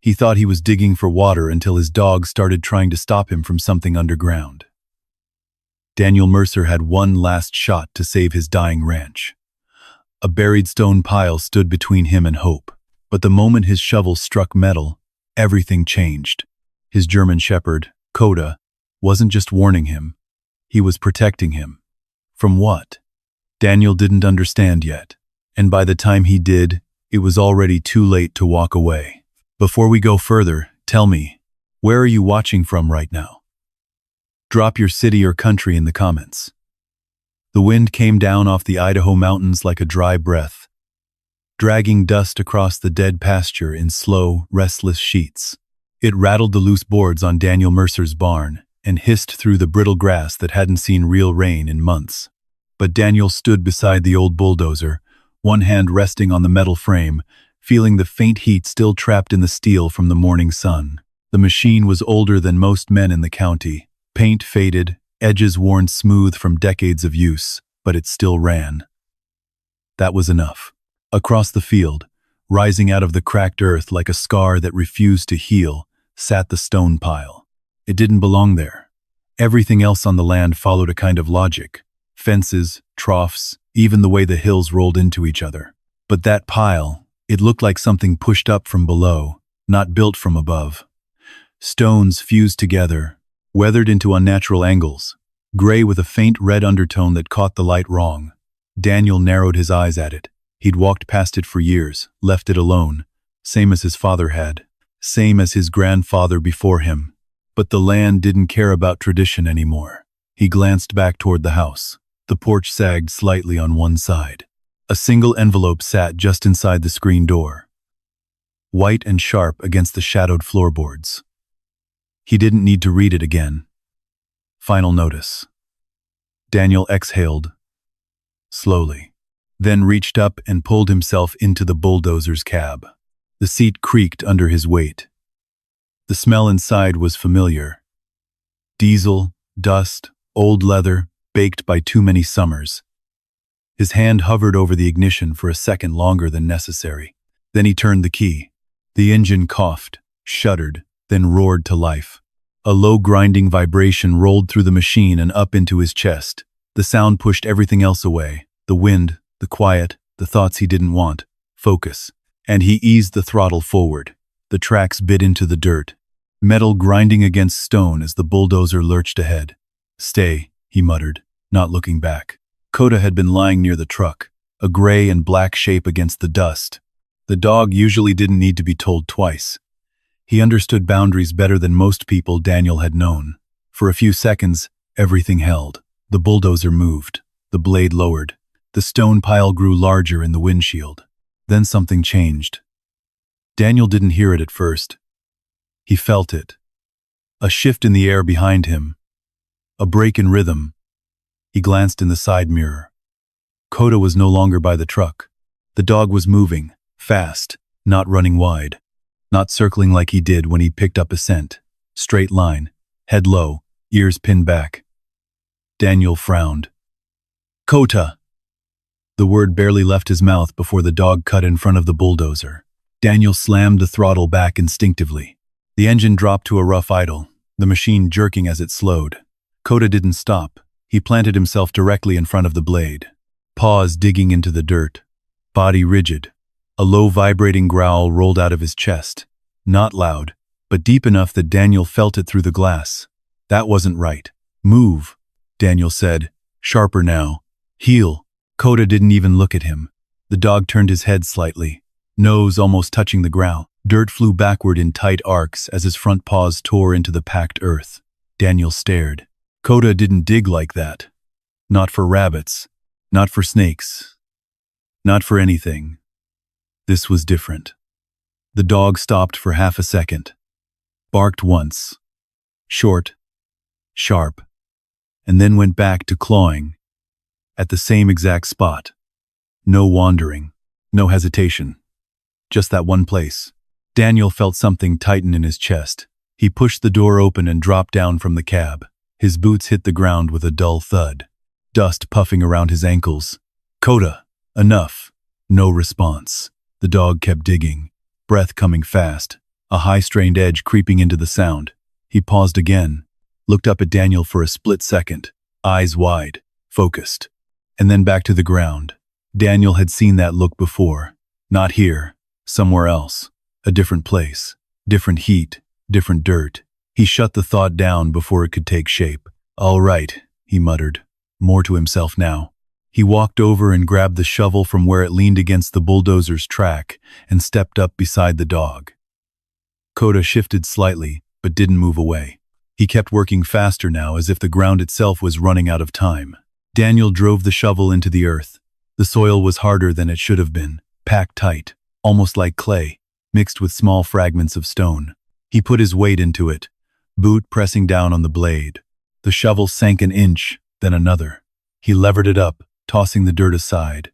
He thought he was digging for water until his dog started trying to stop him from something underground. Daniel Mercer had one last shot to save his dying ranch. A buried stone pile stood between him and hope. But the moment his shovel struck metal, everything changed. His German shepherd, Kota, wasn't just warning him. He was protecting him. From what? Daniel didn't understand yet. And by the time he did, it was already too late to walk away. Before we go further, tell me, where are you watching from right now? Drop your city or country in the comments. The wind came down off the Idaho mountains like a dry breath, dragging dust across the dead pasture in slow, restless sheets. It rattled the loose boards on Daniel Mercer's barn and hissed through the brittle grass that hadn't seen real rain in months. But Daniel stood beside the old bulldozer, one hand resting on the metal frame, feeling the faint heat still trapped in the steel from the morning sun. The machine was older than most men in the county, paint faded, edges worn smooth from decades of use, but it still ran. That was enough. Across the field, rising out of the cracked earth like a scar that refused to heal, sat the stone pile. It didn't belong there. Everything else on the land followed a kind of logic. Fences, troughs, even the way the hills rolled into each other. But that pile, it looked like something pushed up from below, not built from above. Stones fused together, weathered into unnatural angles, gray with a faint red undertone that caught the light wrong. Daniel narrowed his eyes at it. He'd walked past it for years, left it alone, same as his father had, same as his grandfather before him. But the land didn't care about tradition anymore. He glanced back toward the house. The porch sagged slightly on one side. A single envelope sat just inside the screen door, white and sharp against the shadowed floorboards. He didn't need to read it again. Final notice. Daniel exhaled, slowly, then reached up and pulled himself into the bulldozer's cab. The seat creaked under his weight. The smell inside was familiar. Diesel, dust, old leather, baked by too many summers. His hand hovered over the ignition for a second longer than necessary. Then he turned the key. The engine coughed, shuddered, then roared to life. A low grinding vibration rolled through the machine and up into his chest. The sound pushed everything else away. The wind, the quiet, the thoughts he didn't want. Focus. And he eased the throttle forward. The tracks bit into the dirt, metal grinding against stone as the bulldozer lurched ahead. "Stay," he muttered, not looking back. Kota had been lying near the truck, a gray and black shape against the dust. The dog usually didn't need to be told twice. He understood boundaries better than most people Daniel had known. For a few seconds, everything held. The bulldozer moved. The blade lowered. The stone pile grew larger in the windshield. Then something changed. Daniel didn't hear it at first. He felt it. A shift in the air behind him. A break in rhythm. He glanced in the side mirror. Kota was no longer by the truck. The dog was moving, fast, not running wide, not circling like he did when he picked up a scent. Straight line, head low, ears pinned back. Daniel frowned. "Kota!" The word barely left his mouth before the dog cut in front of the bulldozer. Daniel slammed the throttle back instinctively. The engine dropped to a rough idle, the machine jerking as it slowed. Kota didn't stop. He planted himself directly in front of the blade, paws digging into the dirt, body rigid. A low vibrating growl rolled out of his chest. Not loud, but deep enough that Daniel felt it through the glass. That wasn't right. "Move," Daniel said, sharper now. "Heel." Kota didn't even look at him. The dog turned his head slightly, nose almost touching the ground. Dirt flew backward in tight arcs as his front paws tore into the packed earth. Daniel stared. Kota didn't dig like that. Not for rabbits. Not for snakes. Not for anything. This was different. The dog stopped for half a second. Barked once. Short. Sharp. And then went back to clawing. At the same exact spot. No wandering. No hesitation. Just that one place. Daniel felt something tighten in his chest. He pushed the door open and dropped down from the cab. His boots hit the ground with a dull thud. Dust puffing around his ankles. "Kota, enough." No response. The dog kept digging, breath coming fast, a high-strained edge creeping into the sound. He paused again, looked up at Daniel for a split second, eyes wide, focused, and then back to the ground. Daniel had seen that look before. Not here, somewhere else, a different place, different heat, different dirt. He shut the thought down before it could take shape. "All right," he muttered, more to himself now. He walked over and grabbed the shovel from where it leaned against the bulldozer's track and stepped up beside the dog. Kota shifted slightly, but didn't move away. He kept working faster now, as if the ground itself was running out of time. Daniel drove the shovel into the earth. The soil was harder than it should have been, packed tight, almost like clay, mixed with small fragments of stone. He put his weight into it, boot pressing down on the blade. The shovel sank an inch, then another. He levered it up, tossing the dirt aside.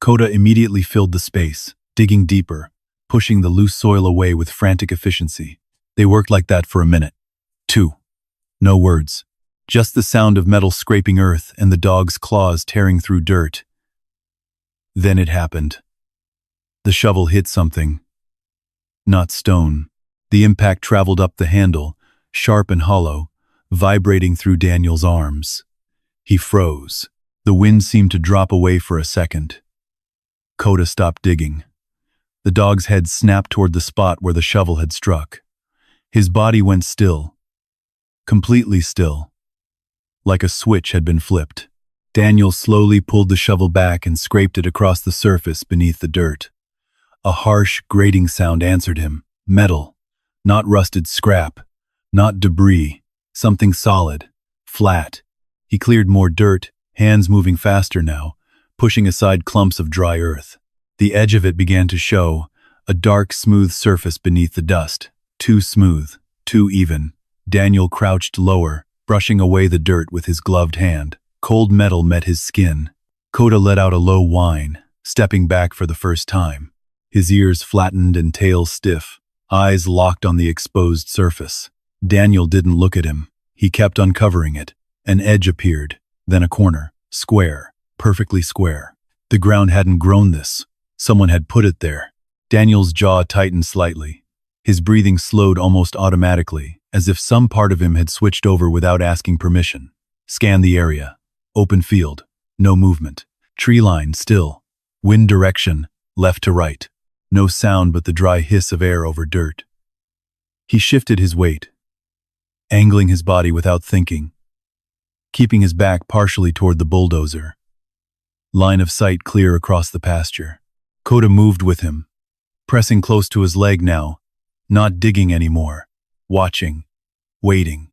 Kota immediately filled the space, digging deeper, pushing the loose soil away with frantic efficiency. They worked like that for a minute. 2. No words. Just the sound of metal scraping earth and the dog's claws tearing through dirt. Then it happened. The shovel hit something. Not stone. The impact traveled up the handle, sharp and hollow, vibrating through Daniel's arms. He froze. The wind seemed to drop away for a second. Kota stopped digging. The dog's head snapped toward the spot where the shovel had struck. His body went still. Completely still. Like a switch had been flipped. Daniel slowly pulled the shovel back and scraped it across the surface beneath the dirt. A harsh, grating sound answered him. Metal. Not rusted scrap. Not debris. Something solid. Flat. He cleared more dirt, hands moving faster now, pushing aside clumps of dry earth. The edge of it began to show, a dark, smooth surface beneath the dust. Too smooth. Too even. Daniel crouched lower, brushing away the dirt with his gloved hand. Cold metal met his skin. Kota let out a low whine, stepping back for the first time. His ears flattened and tail stiff, eyes locked on the exposed surface. Daniel didn't look at him. He kept uncovering it. An edge appeared, then a corner, square, perfectly square. The ground hadn't grown this. Someone had put it there. Daniel's jaw tightened slightly. His breathing slowed almost automatically, as if some part of him had switched over without asking permission. Scan the area. Open field. No movement. Tree line still. Wind direction, left to right. No sound but the dry hiss of air over dirt. He shifted his weight, angling his body without thinking, keeping his back partially toward the bulldozer. Line of sight clear across the pasture. Kota moved with him, pressing close to his leg now, not digging anymore, watching, waiting.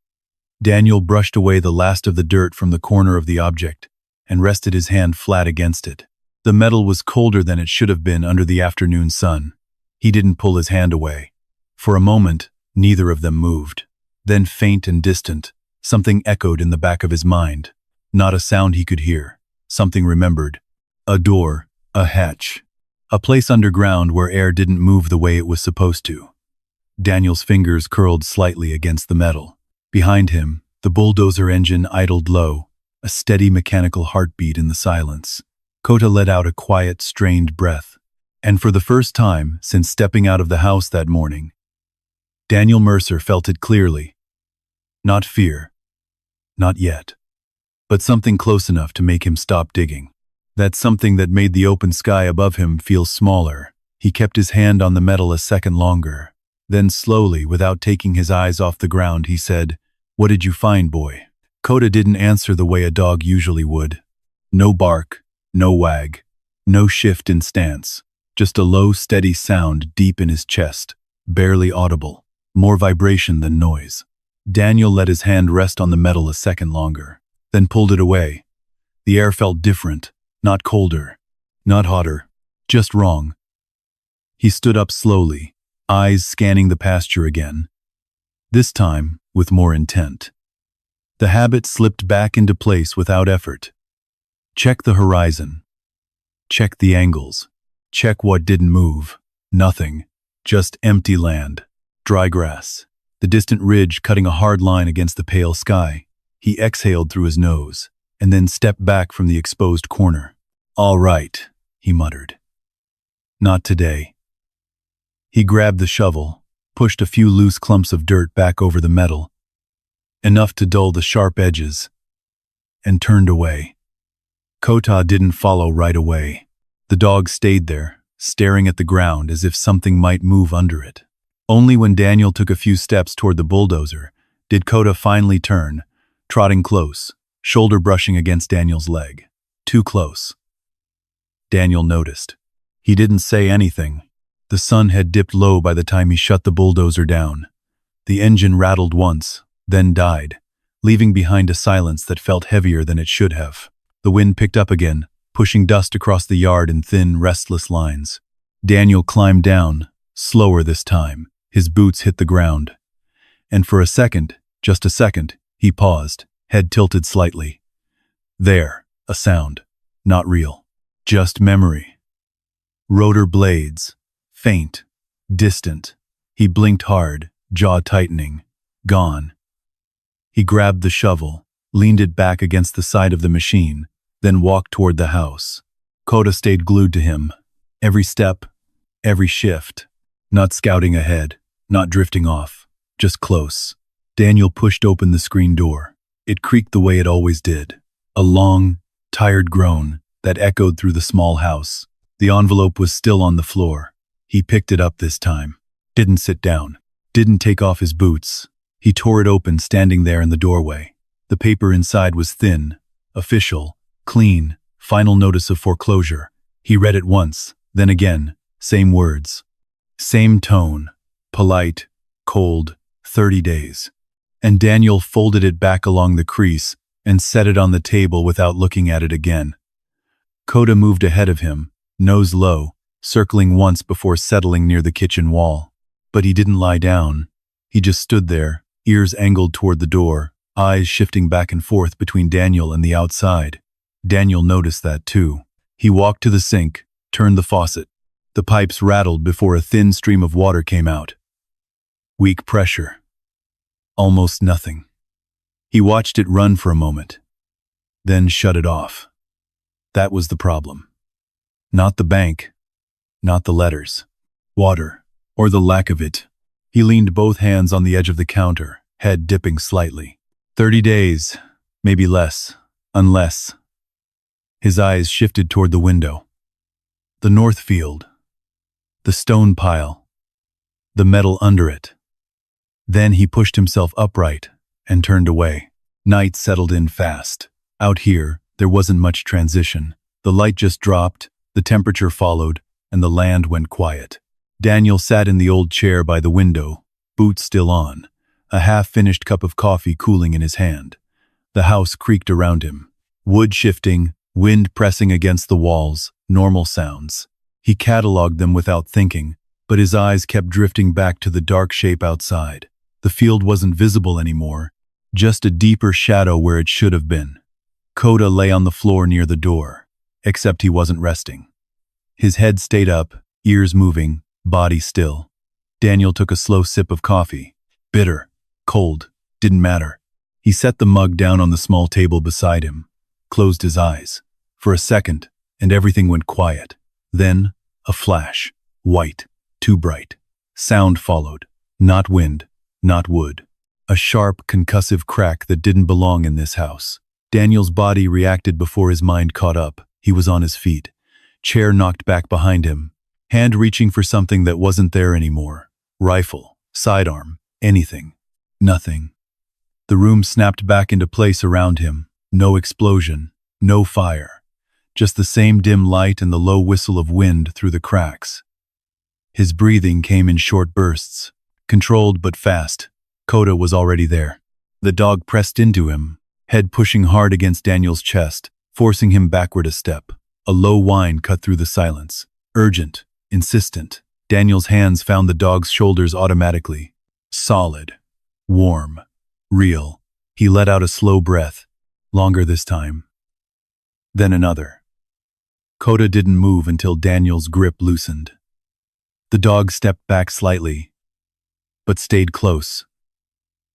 Daniel brushed away the last of the dirt from the corner of the object and rested his hand flat against it. The metal was colder than it should have been under the afternoon sun. He didn't pull his hand away. For a moment, neither of them moved. Then faint and distant, something echoed in the back of his mind. Not a sound he could hear. Something remembered. A door, a hatch. A place underground where air didn't move the way it was supposed to. Daniel's fingers curled slightly against the metal. Behind him, the bulldozer engine idled low, a steady mechanical heartbeat in the silence. Kota let out a quiet, strained breath. And for the first time since stepping out of the house that morning, Daniel Mercer felt it clearly. Not fear. Not yet. But something close enough to make him stop digging. That something that made the open sky above him feel smaller. He kept his hand on the metal a second longer. Then slowly, without taking his eyes off the ground, he said, "What did you find, boy?" Kota didn't answer the way a dog usually would. No bark, no wag, no shift in stance. Just a low, steady sound deep in his chest, barely audible, more vibration than noise. Daniel let his hand rest on the metal a second longer, then pulled it away. The air felt different, not colder, not hotter, just wrong. He stood up slowly, eyes scanning the pasture again, this time with more intent. The habit slipped back into place without effort. Check the horizon. Check the angles. Check what didn't move. Nothing. Just empty land. Dry grass. The distant ridge cutting a hard line against the pale sky. He exhaled through his nose, and then stepped back from the exposed corner. "All right," he muttered. "Not today." He grabbed the shovel, pushed a few loose clumps of dirt back over the metal, enough to dull the sharp edges, and turned away. Kota didn't follow right away. The dog stayed there, staring at the ground as if something might move under it. Only when Daniel took a few steps toward the bulldozer did Kota finally turn, trotting close, shoulder brushing against Daniel's leg. Too close. Daniel noticed. He didn't say anything. The sun had dipped low by the time he shut the bulldozer down. The engine rattled once, then died, leaving behind a silence that felt heavier than it should have. The wind picked up again, pushing dust across the yard in thin, restless lines. Daniel climbed down, slower this time. His boots hit the ground. And for a second, just a second, he paused, head tilted slightly. There, a sound. Not real. Just memory. Rotor blades. Faint. Distant. He blinked hard, jaw tightening. Gone. He grabbed the shovel, leaned it back against the side of the machine, then walked toward the house. Kota stayed glued to him. Every step, every shift. Not scouting ahead, not drifting off, just close. Daniel pushed open the screen door. It creaked the way it always did. A long, tired groan that echoed through the small house. The envelope was still on the floor. He picked it up this time. Didn't sit down. Didn't take off his boots. He tore it open, standing there in the doorway. The paper inside was thin, official, clean, final notice of foreclosure. He read it once, then again, same words. Same tone, polite, cold, 30 days. And Daniel folded it back along the crease and set it on the table without looking at it again. Kota moved ahead of him, nose low, circling once before settling near the kitchen wall. But he didn't lie down. He just stood there, ears angled toward the door, eyes shifting back and forth between Daniel and the outside. Daniel noticed that too. He walked to the sink, turned the faucet. The pipes rattled before a thin stream of water came out. Weak pressure. Almost nothing. He watched it run for a moment, then shut it off. That was the problem. Not the bank, not the letters. Water, or the lack of it. He leaned both hands on the edge of the counter, head dipping slightly. 30 days, maybe less, unless. His eyes shifted toward the window. The north field. The stone pile. The metal under it. Then he pushed himself upright and turned away. Night settled in fast. Out here, there wasn't much transition. The light just dropped, the temperature followed, and the land went quiet. Daniel sat in the old chair by the window, boots still on, a half-finished cup of coffee cooling in his hand. The house creaked around him. Wood shifting, wind pressing against the walls, normal sounds. He cataloged them without thinking, but his eyes kept drifting back to the dark shape outside. The field wasn't visible anymore, just a deeper shadow where it should have been. Kota lay on the floor near the door, except he wasn't resting. His head stayed up, ears moving, body still. Daniel took a slow sip of coffee. Bitter, cold, didn't matter. He set the mug down on the small table beside him, closed his eyes. For a second, and everything went quiet. Then, a flash, white, too bright. Sound followed, not wind, not wood. A sharp, concussive crack that didn't belong in this house. Daniel's body reacted before his mind caught up. He was on his feet. Chair knocked back behind him. Hand reaching for something that wasn't there anymore. Rifle, sidearm, anything. Nothing. The room snapped back into place around him. No explosion, no fire. Just the same dim light and the low whistle of wind through the cracks. His breathing came in short bursts, controlled but fast. Kota was already there. The dog pressed into him, head pushing hard against Daniel's chest, forcing him backward a step. A low whine cut through the silence. Urgent, insistent. Daniel's hands found the dog's shoulders automatically. Solid, warm, real. He let out a slow breath, longer this time. Then another. Kota didn't move until Daniel's grip loosened. The dog stepped back slightly, but stayed close.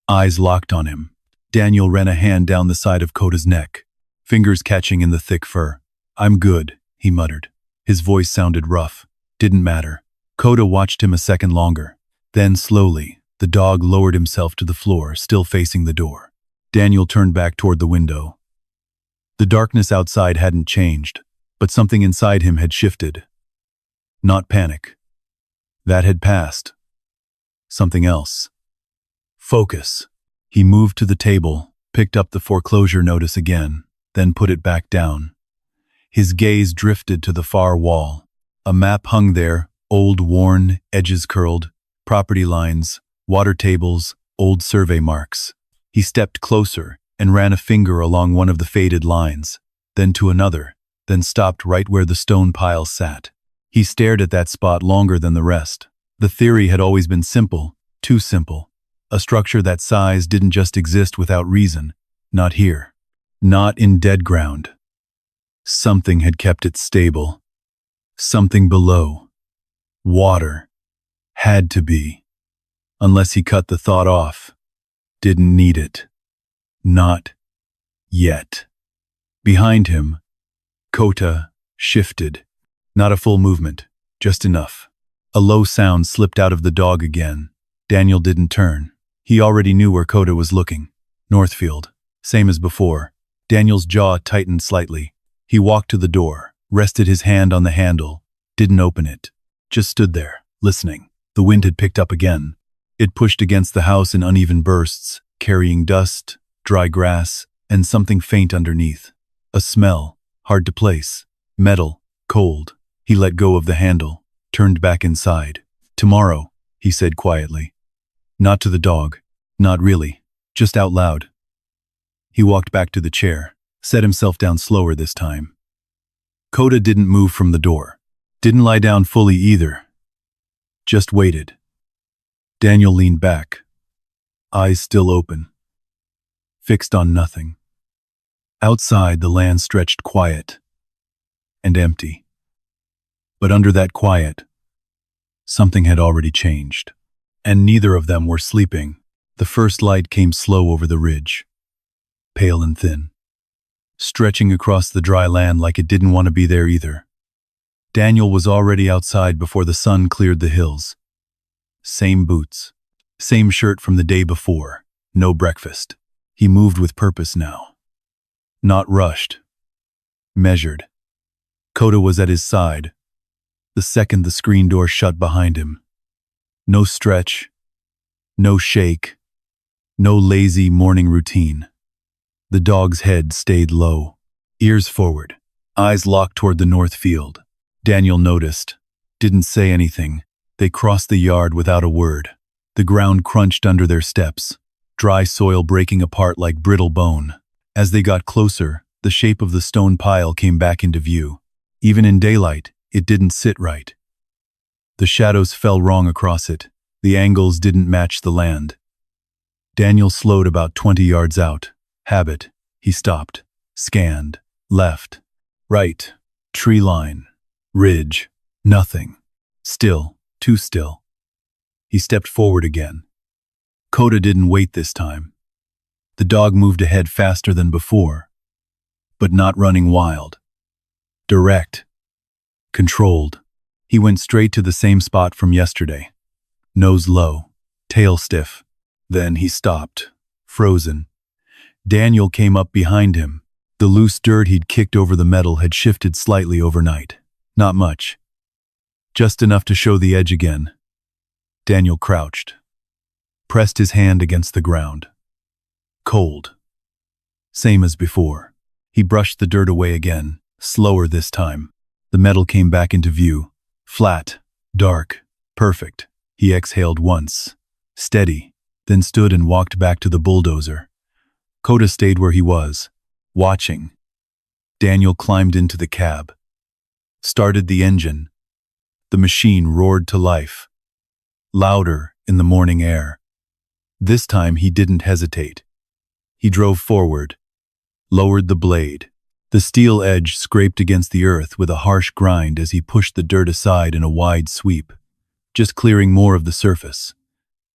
Eyes locked on him. Daniel ran a hand down the side of Kota's neck, fingers catching in the thick fur. "I'm good," he muttered. His voice sounded rough. Didn't matter. Kota watched him a second longer. Then slowly, the dog lowered himself to the floor, still facing the door. Daniel turned back toward the window. The darkness outside hadn't changed, but something inside him had shifted. Not panic. That had passed. Something else. Focus. He moved to the table, picked up the foreclosure notice again, then put it back down. His gaze drifted to the far wall. A map hung there, old, worn, edges curled, property lines, water tables, old survey marks. He stepped closer and ran a finger along one of the faded lines, then to another, then stopped right where the stone pile sat. He stared at that spot longer than the rest. The theory had always been simple, too simple. A structure that size didn't just exist without reason. Not here. Not in dead ground. Something had kept it stable. Something below. Water. Had to be. Unless he cut the thought off. Didn't need it. Not yet. Behind him, Kota shifted. Not a full movement, just enough. A low sound slipped out of the dog again. Daniel didn't turn. He already knew where Kota was looking. Northfield. Same as before. Daniel's jaw tightened slightly. He walked to the door, rested his hand on the handle, didn't open it. Just stood there, listening. The wind had picked up again. It pushed against the house in uneven bursts, carrying dust, dry grass, and something faint underneath. A smell, hard to place. Metal, cold. He let go of the handle, turned back inside. "Tomorrow," he said quietly. Not to the dog. Not really. Just out loud. He walked back to the chair, set himself down slower this time. Kota didn't move from the door. Didn't lie down fully either. Just waited. Daniel leaned back, eyes still open, fixed on nothing. Outside, the land stretched quiet and empty. But under that quiet, something had already changed. And neither of them were sleeping. The first light came slow over the ridge, pale and thin, stretching across the dry land like it didn't want to be there either. Daniel was already outside before the sun cleared the hills. Same boots, same shirt from the day before, no breakfast. He moved with purpose now. Not rushed. Measured. Kota was at his side, the second the screen door shut behind him. No stretch, no shake, no lazy morning routine. The dog's head stayed low, ears forward, eyes locked toward the north field. Daniel noticed, didn't say anything. They crossed the yard without a word. The ground crunched under their steps, dry soil breaking apart like brittle bone. As they got closer, the shape of the stone pile came back into view. Even in daylight, it didn't sit right. The shadows fell wrong across it. The angles didn't match the land. Daniel slowed about 20 yards out. Habit. He stopped, scanned, left, right, tree line, ridge, nothing. Still, too still. He stepped forward again. Kota didn't wait this time. The dog moved ahead faster than before, but not running wild. Direct. Controlled. He went straight to the same spot from yesterday. Nose low, tail stiff. Then he stopped, frozen. Daniel came up behind him. The loose dirt he'd kicked over the metal had shifted slightly overnight. Not much. Just enough to show the edge again. Daniel crouched, pressed his hand against the ground. Cold. Same as before. He brushed the dirt away again, slower this time. The metal came back into view. Flat, dark, perfect. He exhaled once, steady, then stood and walked back to the bulldozer. Kota stayed where he was, watching. Daniel climbed into the cab, started the engine. The machine roared to life, louder in the morning air. This time he didn't hesitate. He drove forward, lowered the blade. The steel edge scraped against the earth with a harsh grind as he pushed the dirt aside in a wide sweep, just clearing more of the surface.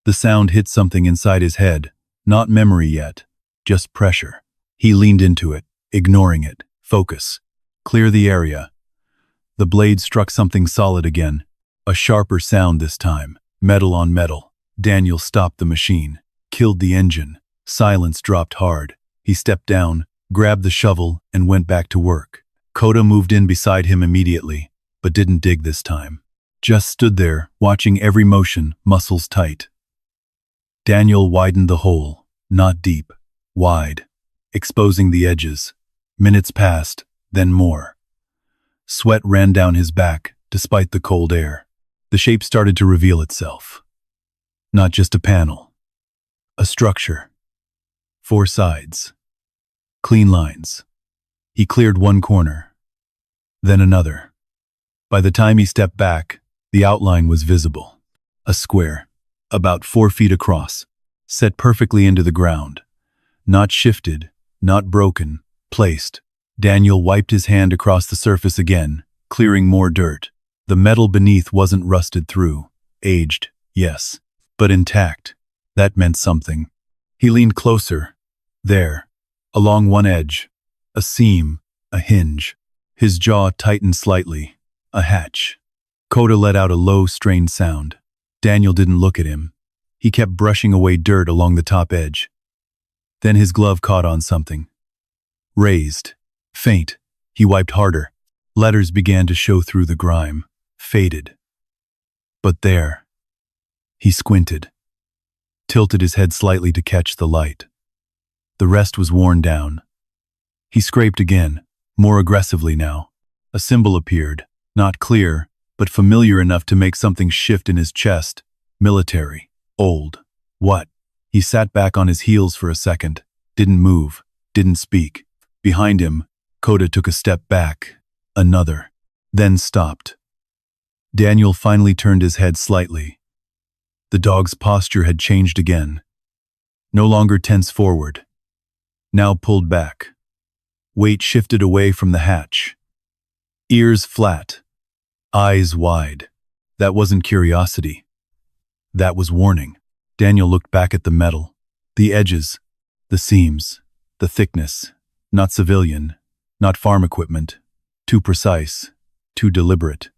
The sound hit something inside his head, not memory yet, just pressure. He leaned into it, ignoring it. Focus. Clear the area. The blade struck something solid again, a sharper sound this time, metal on metal. Daniel stopped the machine, killed the engine. Silence dropped hard. He stepped down, grabbed the shovel, and went back to work. Kota moved in beside him immediately, but didn't dig this time. Just stood there, watching every motion, muscles tight. Daniel widened the hole, not deep, wide, exposing the edges. Minutes passed, then more. Sweat ran down his back, despite the cold air. The shape started to reveal itself. Not just a panel. A structure. 4 sides. Clean lines. He cleared one corner. Then another. By the time he stepped back, the outline was visible. A square, about 4 feet across, set perfectly into the ground. Not shifted, not broken, placed. Daniel wiped his hand across the surface again, clearing more dirt. The metal beneath wasn't rusted through. Aged, yes, but intact. That meant something. He leaned closer. There, along one edge, a seam, a hinge. His jaw tightened slightly. A hatch. Kota let out a low, strained sound. Daniel didn't look at him. He kept brushing away dirt along the top edge. Then his glove caught on something. Raised. Faint. He wiped harder. Letters began to show through the grime. Faded. But there. He squinted. Tilted his head slightly to catch the light. The rest was worn down. He scraped again, more aggressively now. A symbol appeared, not clear, but familiar enough to make something shift in his chest. Military. Old. What? He sat back on his heels for a second. Didn't move. Didn't speak. Behind him, Kota took a step back. Another. Then stopped. Daniel finally turned his head slightly. The dog's posture had changed again. No longer tense forward. Now pulled back. Weight shifted away from the hatch. Ears flat. Eyes wide. That wasn't curiosity. That was warning. Daniel looked back at the metal. The edges. The seams. The thickness. Not civilian. Not farm equipment. Too precise. Too deliberate.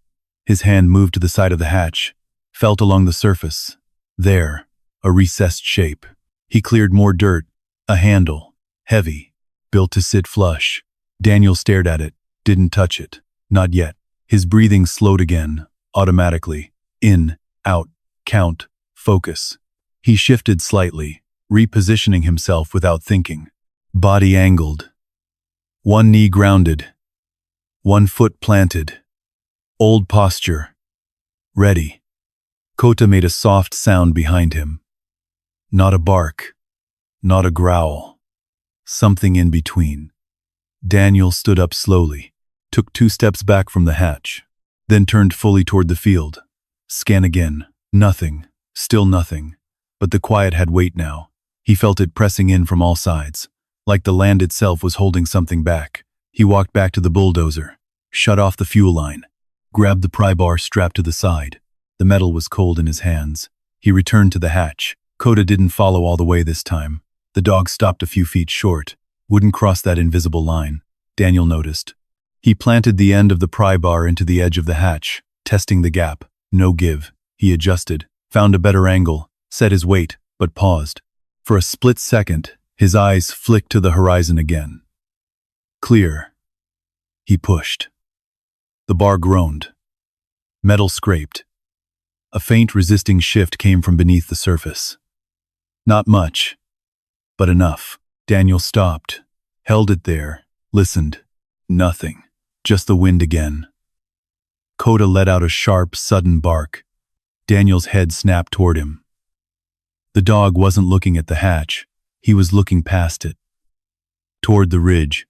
His hand moved to the side of the hatch. Felt along the surface. There. A recessed shape. He cleared more dirt. A handle. Heavy. Built to sit flush. Daniel stared at it. Didn't touch it. Not yet. His breathing slowed again. Automatically. In. Out. Count. Focus. He shifted slightly, repositioning himself without thinking. Body angled. One knee grounded. One foot planted. Old posture. Ready. Kota made a soft sound behind him. Not a bark. Not a growl. Something in between. Daniel stood up slowly, took 2 steps back from the hatch, then turned fully toward the field. Scan again. Nothing. Still nothing. But the quiet had weight now. He felt it pressing in from all sides, like the land itself was holding something back. He walked back to the bulldozer, shut off the fuel line, grabbed the pry bar strapped to the side. The metal was cold in his hands. He returned to the hatch. Kota didn't follow all the way this time. The dog stopped a few feet short, wouldn't cross that invisible line. Daniel noticed. He planted the end of the pry bar into the edge of the hatch, testing the gap. No give. He adjusted, found a better angle, set his weight, but paused. For a split second, his eyes flicked to the horizon again. Clear. He pushed. The bar groaned. Metal scraped. A faint resisting shift came from beneath the surface. Not much, but enough. Daniel stopped, held it there, listened. Nothing. Just the wind again. Kota let out a sharp, sudden bark. Daniel's head snapped toward him. The dog wasn't looking at the hatch. He was looking past it. Toward the ridge.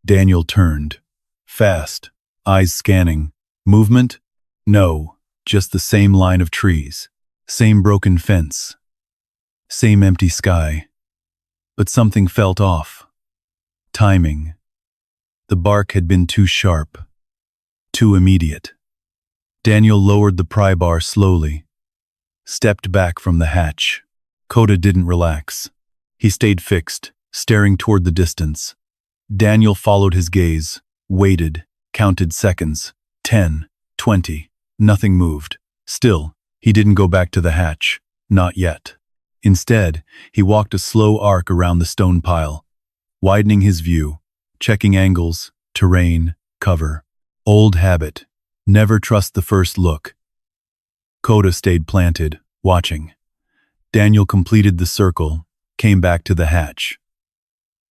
Daniel turned. Fast. Eyes scanning. Movement? No. Just the same line of trees. Same broken fence. Same empty sky. But something felt off. Timing. The bark had been too sharp. Too immediate. Daniel lowered the pry bar slowly. Stepped back from the hatch. Kota didn't relax. He stayed fixed, staring toward the distance. Daniel followed his gaze, waited, counted seconds. 10, 20. Nothing moved. Still, he didn't go back to the hatch. Not yet. Instead, he walked a slow arc around the stone pile, widening his view, checking angles, terrain, cover. Old habit. Never trust the first look. Kota stayed planted, watching. Daniel completed the circle, came back to the hatch.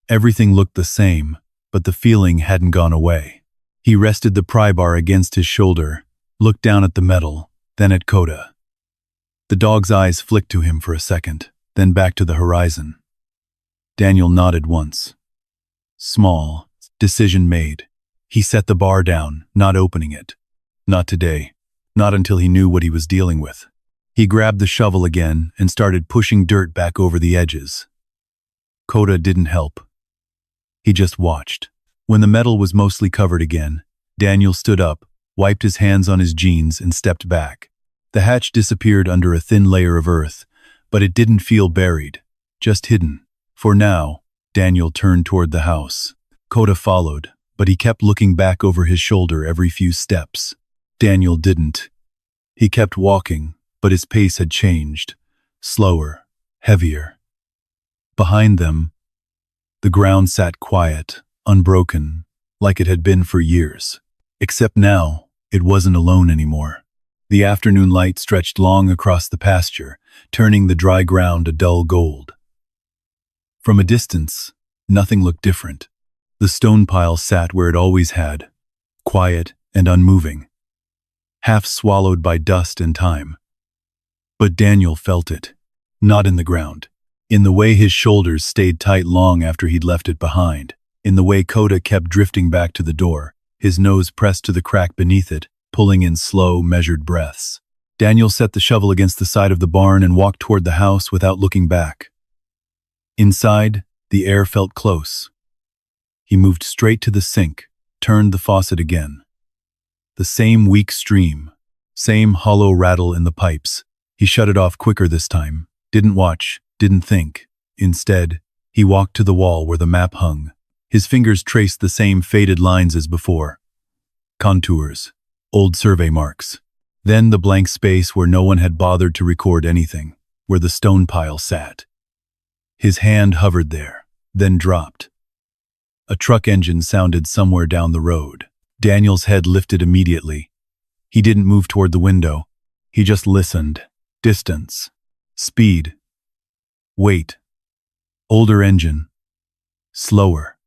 Everything looked the same, but the feeling hadn't gone away. He rested the pry bar against his shoulder, looked down at the metal, then at Kota. The dog's eyes flicked to him for a second, then back to the horizon. Daniel nodded once. Small, decision made. He set the bar down, not opening it. Not today. Not until he knew what he was dealing with. He grabbed the shovel again and started pushing dirt back over the edges. Kota didn't help. He just watched. When the metal was mostly covered again, Daniel stood up, wiped his hands on his jeans and stepped back. The hatch disappeared under a thin layer of earth, but it didn't feel buried, just hidden. For now, Daniel turned toward the house. Kota followed, but he kept looking back over his shoulder every few steps. Daniel didn't. He kept walking, but his pace had changed. Slower, heavier. Behind them, the ground sat quiet, unbroken, like it had been for years. Except now, it wasn't alone anymore. The afternoon light stretched long across the pasture, turning the dry ground a dull gold. From a distance, nothing looked different. The stone pile sat where it always had, quiet and unmoving, half swallowed by dust and time. But Daniel felt it, not in the ground, in the way his shoulders stayed tight long after he'd left it behind, in the way Kota kept drifting back to the door, his nose pressed to the crack beneath it, pulling in slow, measured breaths. Daniel set the shovel against the side of the barn and walked toward the house without looking back. Inside, the air felt close. He moved straight to the sink, turned the faucet again. The same weak stream, same hollow rattle in the pipes. He shut it off quicker this time, didn't watch, didn't think. Instead, he walked to the wall where the map hung. His fingers traced the same faded lines as before. Contours. Old survey marks. Then the blank space where no one had bothered to record anything, where the stone pile sat. His hand hovered there, then dropped. A truck engine sounded somewhere down the road. Daniel's head lifted immediately. He didn't move toward the window. He just listened. Distance. Speed. Weight. Older engine. Slower.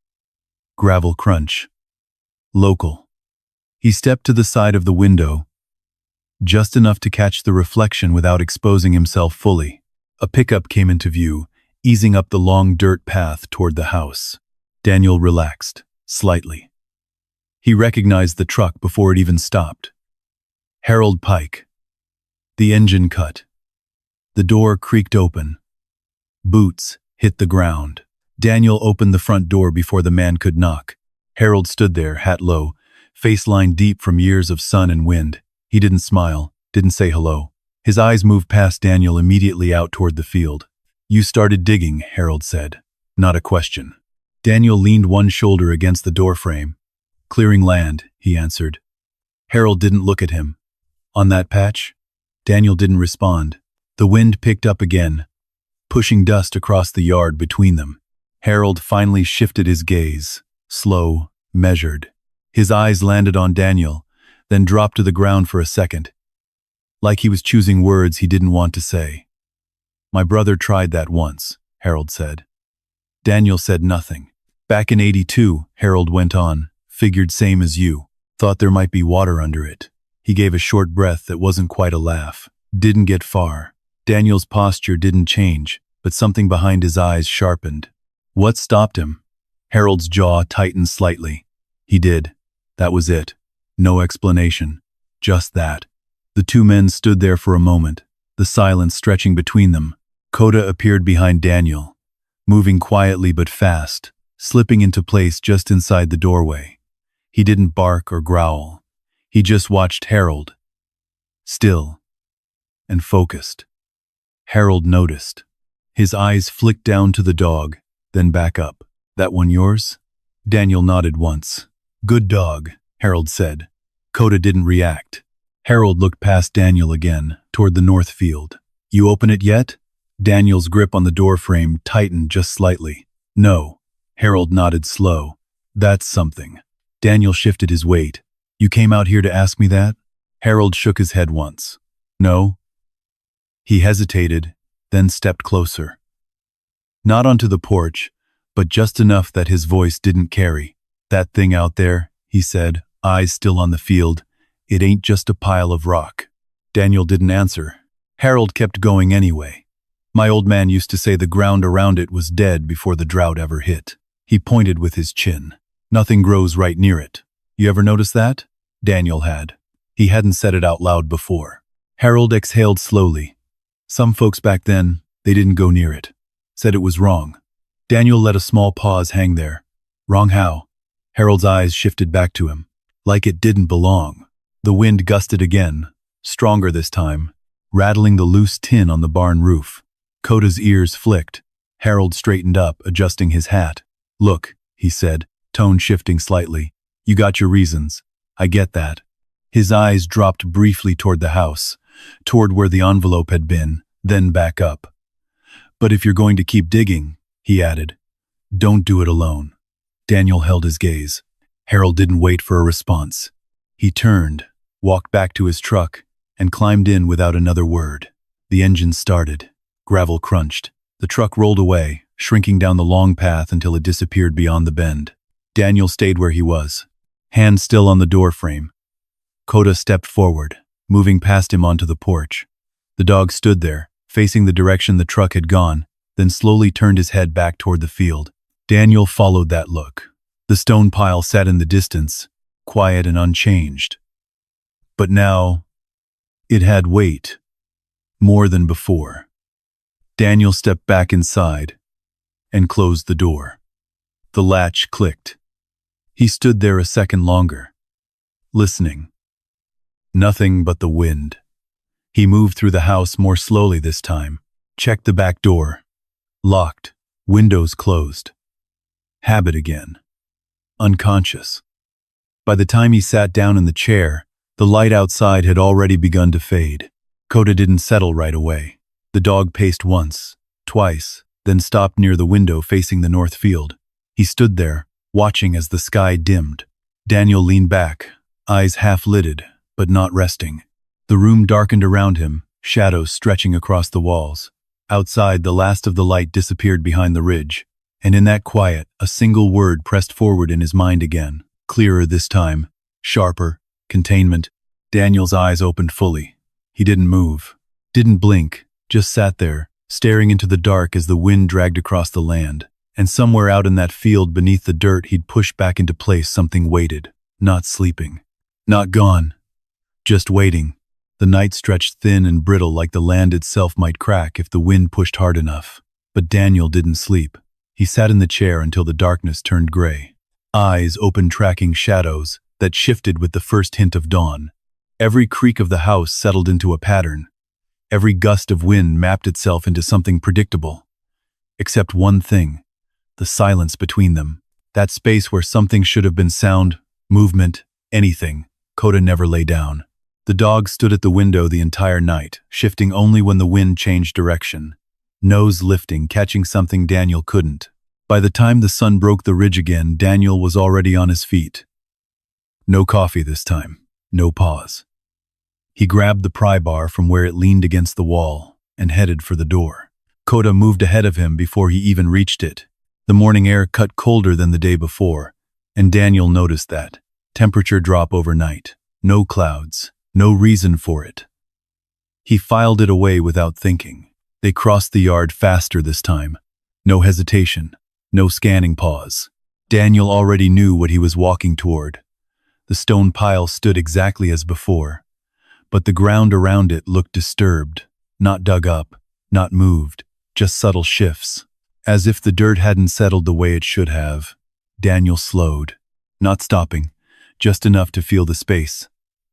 Gravel crunch. Local. He stepped to the side of the window, just enough to catch the reflection without exposing himself fully. A pickup came into view, easing up the long dirt path toward the house. Daniel relaxed, slightly. He recognized the truck before it even stopped. Harold Pike. The engine cut. The door creaked open. Boots hit the ground. Daniel opened the front door before the man could knock. Harold stood there, hat low, face lined deep from years of sun and wind. He didn't smile, didn't say hello. His eyes moved past Daniel immediately out toward the field. "You started digging," Harold said. Not a question. Daniel leaned one shoulder against the doorframe. "Clearing land," he answered. Harold didn't look at him. "On that patch?" Daniel didn't respond. The wind picked up again, pushing dust across the yard between them. Harold finally shifted his gaze, slow, measured. His eyes landed on Daniel, then dropped to the ground for a second, like he was choosing words he didn't want to say. "My brother tried that once," Harold said. Daniel said nothing. "Back in '82, Harold went on, "figured same as you. Thought there might be water under it." He gave a short breath that wasn't quite a laugh. Didn't get far. Daniel's posture didn't change, but something behind his eyes sharpened. What stopped him? Harold's jaw tightened slightly. He did. That was it. No explanation. Just that. The two men stood there for a moment, the silence stretching between them. Kota appeared behind Daniel, moving quietly but fast, slipping into place just inside the doorway. He didn't bark or growl. He just watched Harold. Still and focused. Harold noticed. His eyes flicked down to the dog, then back up. "That one yours?" Daniel nodded once. "Good dog," Harold said. Kota didn't react. Harold looked past Daniel again, toward the north field. You open it yet? Daniel's grip on the door frame tightened just slightly. No. Harold nodded slow. That's something. Daniel shifted his weight. You came out here to ask me that? Harold shook his head once. No. He hesitated, then stepped closer. Not onto the porch, but just enough that his voice didn't carry. That thing out there, he said, eyes still on the field. It ain't just a pile of rock. Daniel didn't answer. Harold kept going anyway. My old man used to say the ground around it was dead before the drought ever hit. He pointed with his chin. Nothing grows right near it. You ever notice that? Daniel had. He hadn't said it out loud before. Harold exhaled slowly. Some folks back then, they didn't go near it. Said it was wrong. Daniel let a small pause hang there. Wrong how? Harold's eyes shifted back to him. Like it didn't belong. The wind gusted again, stronger this time, rattling the loose tin on the barn roof. Kota's ears flicked. Harold straightened up, adjusting his hat. Look, he said, tone shifting slightly. You got your reasons. I get that. His eyes dropped briefly toward the house, toward where the envelope had been, then back up. But if you're going to keep digging, he added, don't do it alone. Daniel held his gaze. Harold didn't wait for a response. He turned, walked back to his truck, and climbed in without another word. The engine started. Gravel crunched. The truck rolled away, shrinking down the long path until it disappeared beyond the bend. Daniel stayed where he was, hand still on the door frame. Kota stepped forward, moving past him onto the porch. The dog stood there, facing the direction the truck had gone, then slowly turned his head back toward the field. Daniel followed that look. The stone pile sat in the distance, quiet and unchanged. But now, it had weight, more than before. Daniel stepped back inside and closed the door. The latch clicked. He stood there a second longer, listening. Nothing but the wind. He moved through the house more slowly this time, checked the back door. Locked, windows closed. Habit again. Unconscious. By the time he sat down in the chair, the light outside had already begun to fade. Kota didn't settle right away. The dog paced once, twice, then stopped near the window facing the north field. He stood there, watching as the sky dimmed. Daniel leaned back, eyes half-lidded, but not resting. The room darkened around him, shadows stretching across the walls. Outside, the last of the light disappeared behind the ridge, and in that quiet, a single word pressed forward in his mind again, clearer this time, sharper, containment. Daniel's eyes opened fully. He didn't move, didn't blink, just sat there, staring into the dark as the wind dragged across the land. And somewhere out in that field beneath the dirt he'd pushed back into place something waited, not sleeping, not gone, just waiting. The night stretched thin and brittle like the land itself might crack if the wind pushed hard enough. But Daniel didn't sleep. He sat in the chair until the darkness turned gray. Eyes open tracking shadows that shifted with the first hint of dawn. Every creak of the house settled into a pattern. Every gust of wind mapped itself into something predictable. Except one thing. The silence between them. That space where something should have been sound, movement, anything. Kota never lay down. The dog stood at the window the entire night, shifting only when the wind changed direction. Nose lifting, catching something Daniel couldn't. By the time the sun broke the ridge again, Daniel was already on his feet. No coffee this time. No pause. He grabbed the pry bar from where it leaned against the wall and headed for the door. Kota moved ahead of him before he even reached it. The morning air cut colder than the day before, and Daniel noticed that. Temperature drop overnight. No clouds. No reason for it. He filed it away without thinking. They crossed the yard faster this time. No hesitation. No scanning pause. Daniel already knew what he was walking toward. The stone pile stood exactly as before, but the ground around it looked disturbed, not dug up, not moved, just subtle shifts. As if the dirt hadn't settled the way it should have. Daniel slowed, not stopping, just enough to feel the space.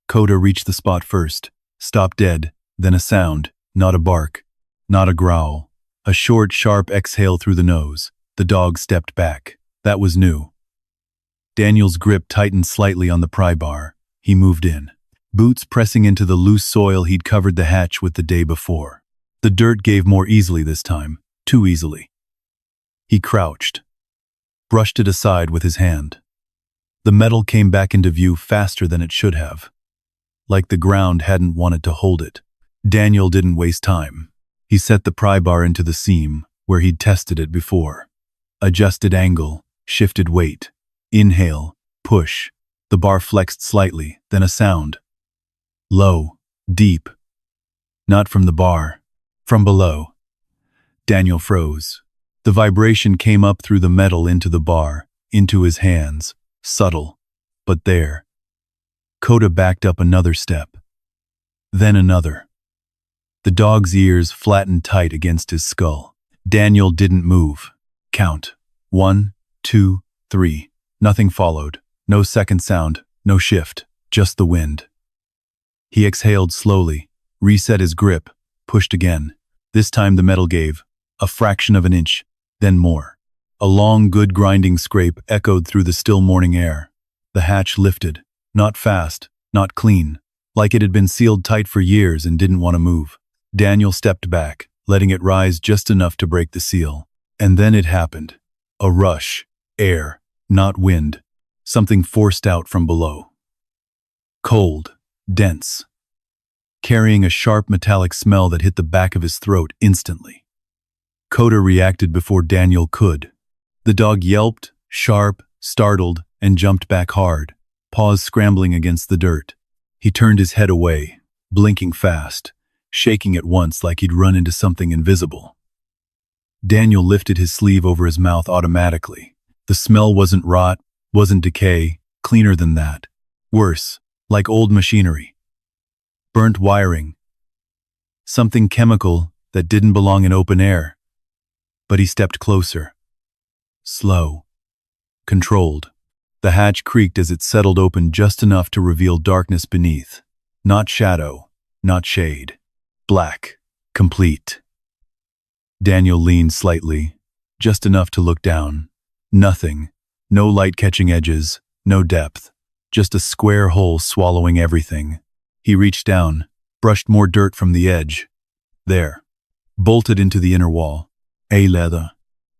Kota reached the spot first, stopped dead, then a sound, not a bark, not a growl. A short, sharp exhale through the nose. The dog stepped back. That was new. Daniel's grip tightened slightly on the pry bar. He moved in, boots pressing into the loose soil he'd covered the hatch with the day before. The dirt gave more easily this time, too easily. He crouched, brushed it aside with his hand. The metal came back into view faster than it should have, like the ground hadn't wanted to hold it. Daniel didn't waste time. He set the pry bar into the seam, where he'd tested it before. Adjusted angle, shifted weight. Inhale, push. The bar flexed slightly, then a sound. Low, deep. Not from the bar, from below. Daniel froze. The vibration came up through the metal into the bar, into his hands, subtle, but there. Kota backed up another step. Then another. The dog's ears flattened tight against his skull. Daniel didn't move. Count. 1, 2, 3. Nothing followed. No second sound, no shift, just the wind. He exhaled slowly, reset his grip, pushed again. This time the metal gave, a fraction of an inch, then more. A long, good grinding scrape echoed through the still morning air. The hatch lifted, not fast, not clean, like it had been sealed tight for years and didn't want to move. Daniel stepped back, letting it rise just enough to break the seal. And then it happened. A rush, air, not wind. Something forced out from below. Cold, dense, carrying a sharp metallic smell that hit the back of his throat instantly. Kota reacted before Daniel could. The dog yelped, sharp, startled, and jumped back hard, paws scrambling against the dirt. He turned his head away, blinking fast, shaking at once like he'd run into something invisible. Daniel lifted his sleeve over his mouth automatically. The smell wasn't rot, wasn't decay, cleaner than that. Worse, like old machinery. Burnt wiring. Something chemical that didn't belong in open air. But he stepped closer. Slow. Controlled. The hatch creaked as it settled open just enough to reveal darkness beneath. Not shadow, not shade. Black. Complete. Daniel leaned slightly, just enough to look down. Nothing. No light catching edges, no depth. Just a square hole swallowing everything. He reached down, brushed more dirt from the edge. There. Bolted into the inner wall. A leather.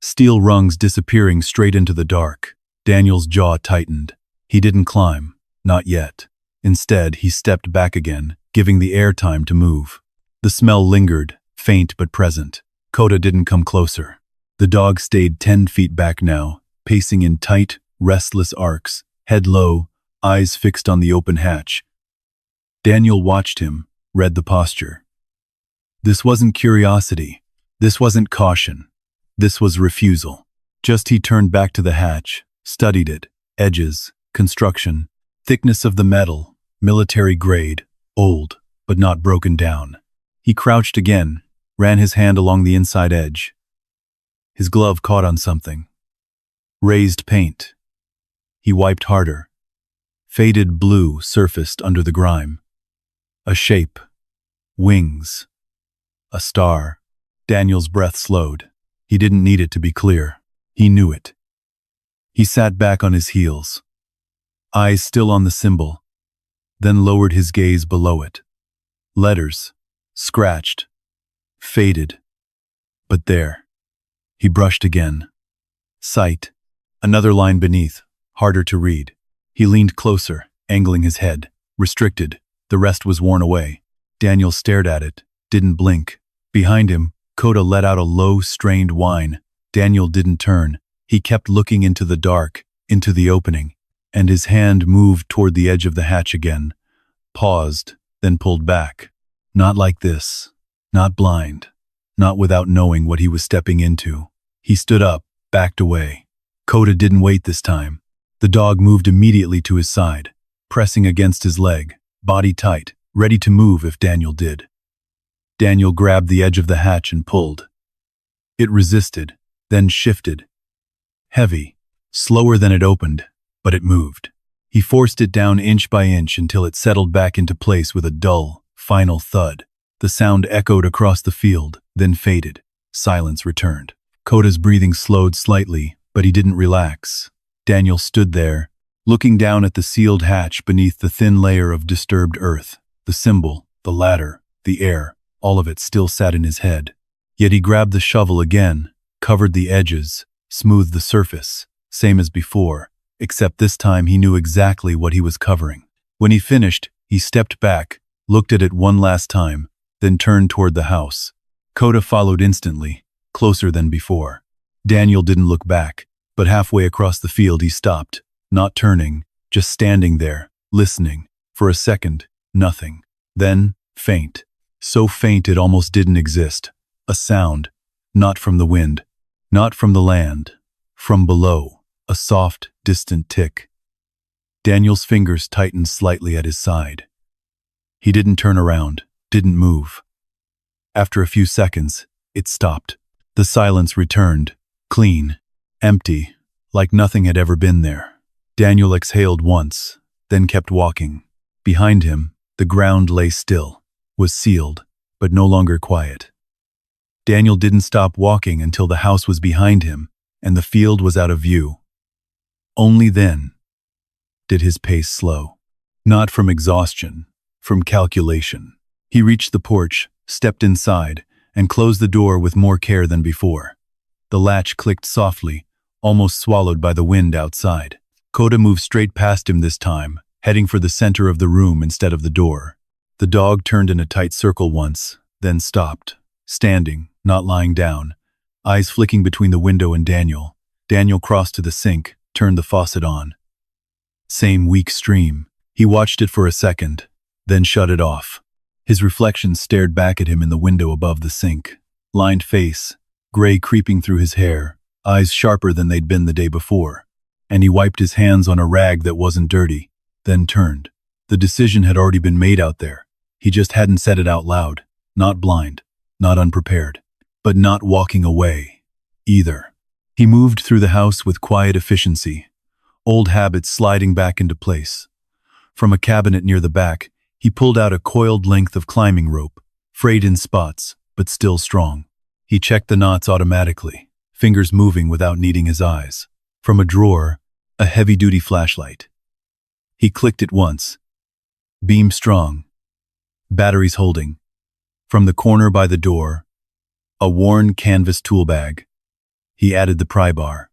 Steel rungs disappearing straight into the dark. Daniel's jaw tightened. He didn't climb. Not yet. Instead, he stepped back again, giving the air time to move. The smell lingered, faint but present. Kota didn't come closer. The dog stayed 10 feet back now, pacing in tight, restless arcs, head low, eyes fixed on the open hatch. Daniel watched him, read the posture. This wasn't curiosity. This wasn't caution. This was refusal. Just he turned back to the hatch, studied it, edges, construction, thickness of the metal, military grade, old, but not broken down. He crouched again, ran his hand along the inside edge. His glove caught on something. Raised paint. He wiped harder. Faded blue surfaced under the grime. A shape. Wings. A star. Daniel's breath slowed. He didn't need it to be clear. He knew it. He sat back on his heels, eyes still on the symbol, then lowered his gaze below it. Letters. Scratched. Faded. But there. He brushed again. Sight. Another line beneath, harder to read. He leaned closer, angling his head. Restricted. The rest was worn away. Daniel stared at it, didn't blink. Behind him, Kota let out a low, strained whine. Daniel didn't turn. He kept looking into the dark, into the opening, and his hand moved toward the edge of the hatch again. Paused, then pulled back. Not like this. Not blind. Not without knowing what he was stepping into. He stood up, backed away. Kota didn't wait this time. The dog moved immediately to his side, pressing against his leg, body tight, ready to move if Daniel did. Daniel grabbed the edge of the hatch and pulled. It resisted, then shifted. Heavy, slower than it opened, but it moved. He forced it down inch by inch until it settled back into place with a dull, final thud. The sound echoed across the field, then faded. Silence returned. Kota's breathing slowed slightly, but he didn't relax. Daniel stood there, looking down at the sealed hatch beneath the thin layer of disturbed earth, the symbol, the ladder, the air. All of it still sat in his head. Yet he grabbed the shovel again, covered the edges, smoothed the surface, same as before, except this time he knew exactly what he was covering. When he finished, he stepped back, looked at it one last time, then turned toward the house. Kota followed instantly, closer than before. Daniel didn't look back, but halfway across the field he stopped, not turning, just standing there, listening. For a second, nothing. Then, faint. So faint it almost didn't exist. A sound. Not from the wind. Not from the land. From below. A soft, distant tick. Daniel's fingers tightened slightly at his side. He didn't turn around, didn't move. After a few seconds, it stopped. The silence returned, clean, empty, like nothing had ever been there. Daniel exhaled once, then kept walking. Behind him, the ground lay still, was sealed, but no longer quiet. Daniel didn't stop walking until the house was behind him and the field was out of view. Only then did his pace slow. Not from exhaustion, from calculation. He reached the porch, stepped inside, and closed the door with more care than before. The latch clicked softly, almost swallowed by the wind outside. Kota moved straight past him this time, heading for the center of the room instead of the door. The dog turned in a tight circle once, then stopped, standing, not lying down, eyes flicking between the window and Daniel. Daniel crossed to the sink, turned the faucet on. Same weak stream. He watched it for a second, then shut it off. His reflection stared back at him in the window above the sink. Lined face, gray creeping through his hair, eyes sharper than they'd been the day before. And he wiped his hands on a rag that wasn't dirty, then turned. The decision had already been made out there. He just hadn't said it out loud. Not blind, not unprepared, but not walking away either. He moved through the house with quiet efficiency, old habits sliding back into place. From a cabinet near the back, he pulled out a coiled length of climbing rope, frayed in spots, but still strong. He checked the knots automatically, fingers moving without needing his eyes. From a drawer, a heavy-duty flashlight. He clicked it once. Beam strong. Batteries holding. From the corner by the door, a worn canvas tool bag. He added the pry bar,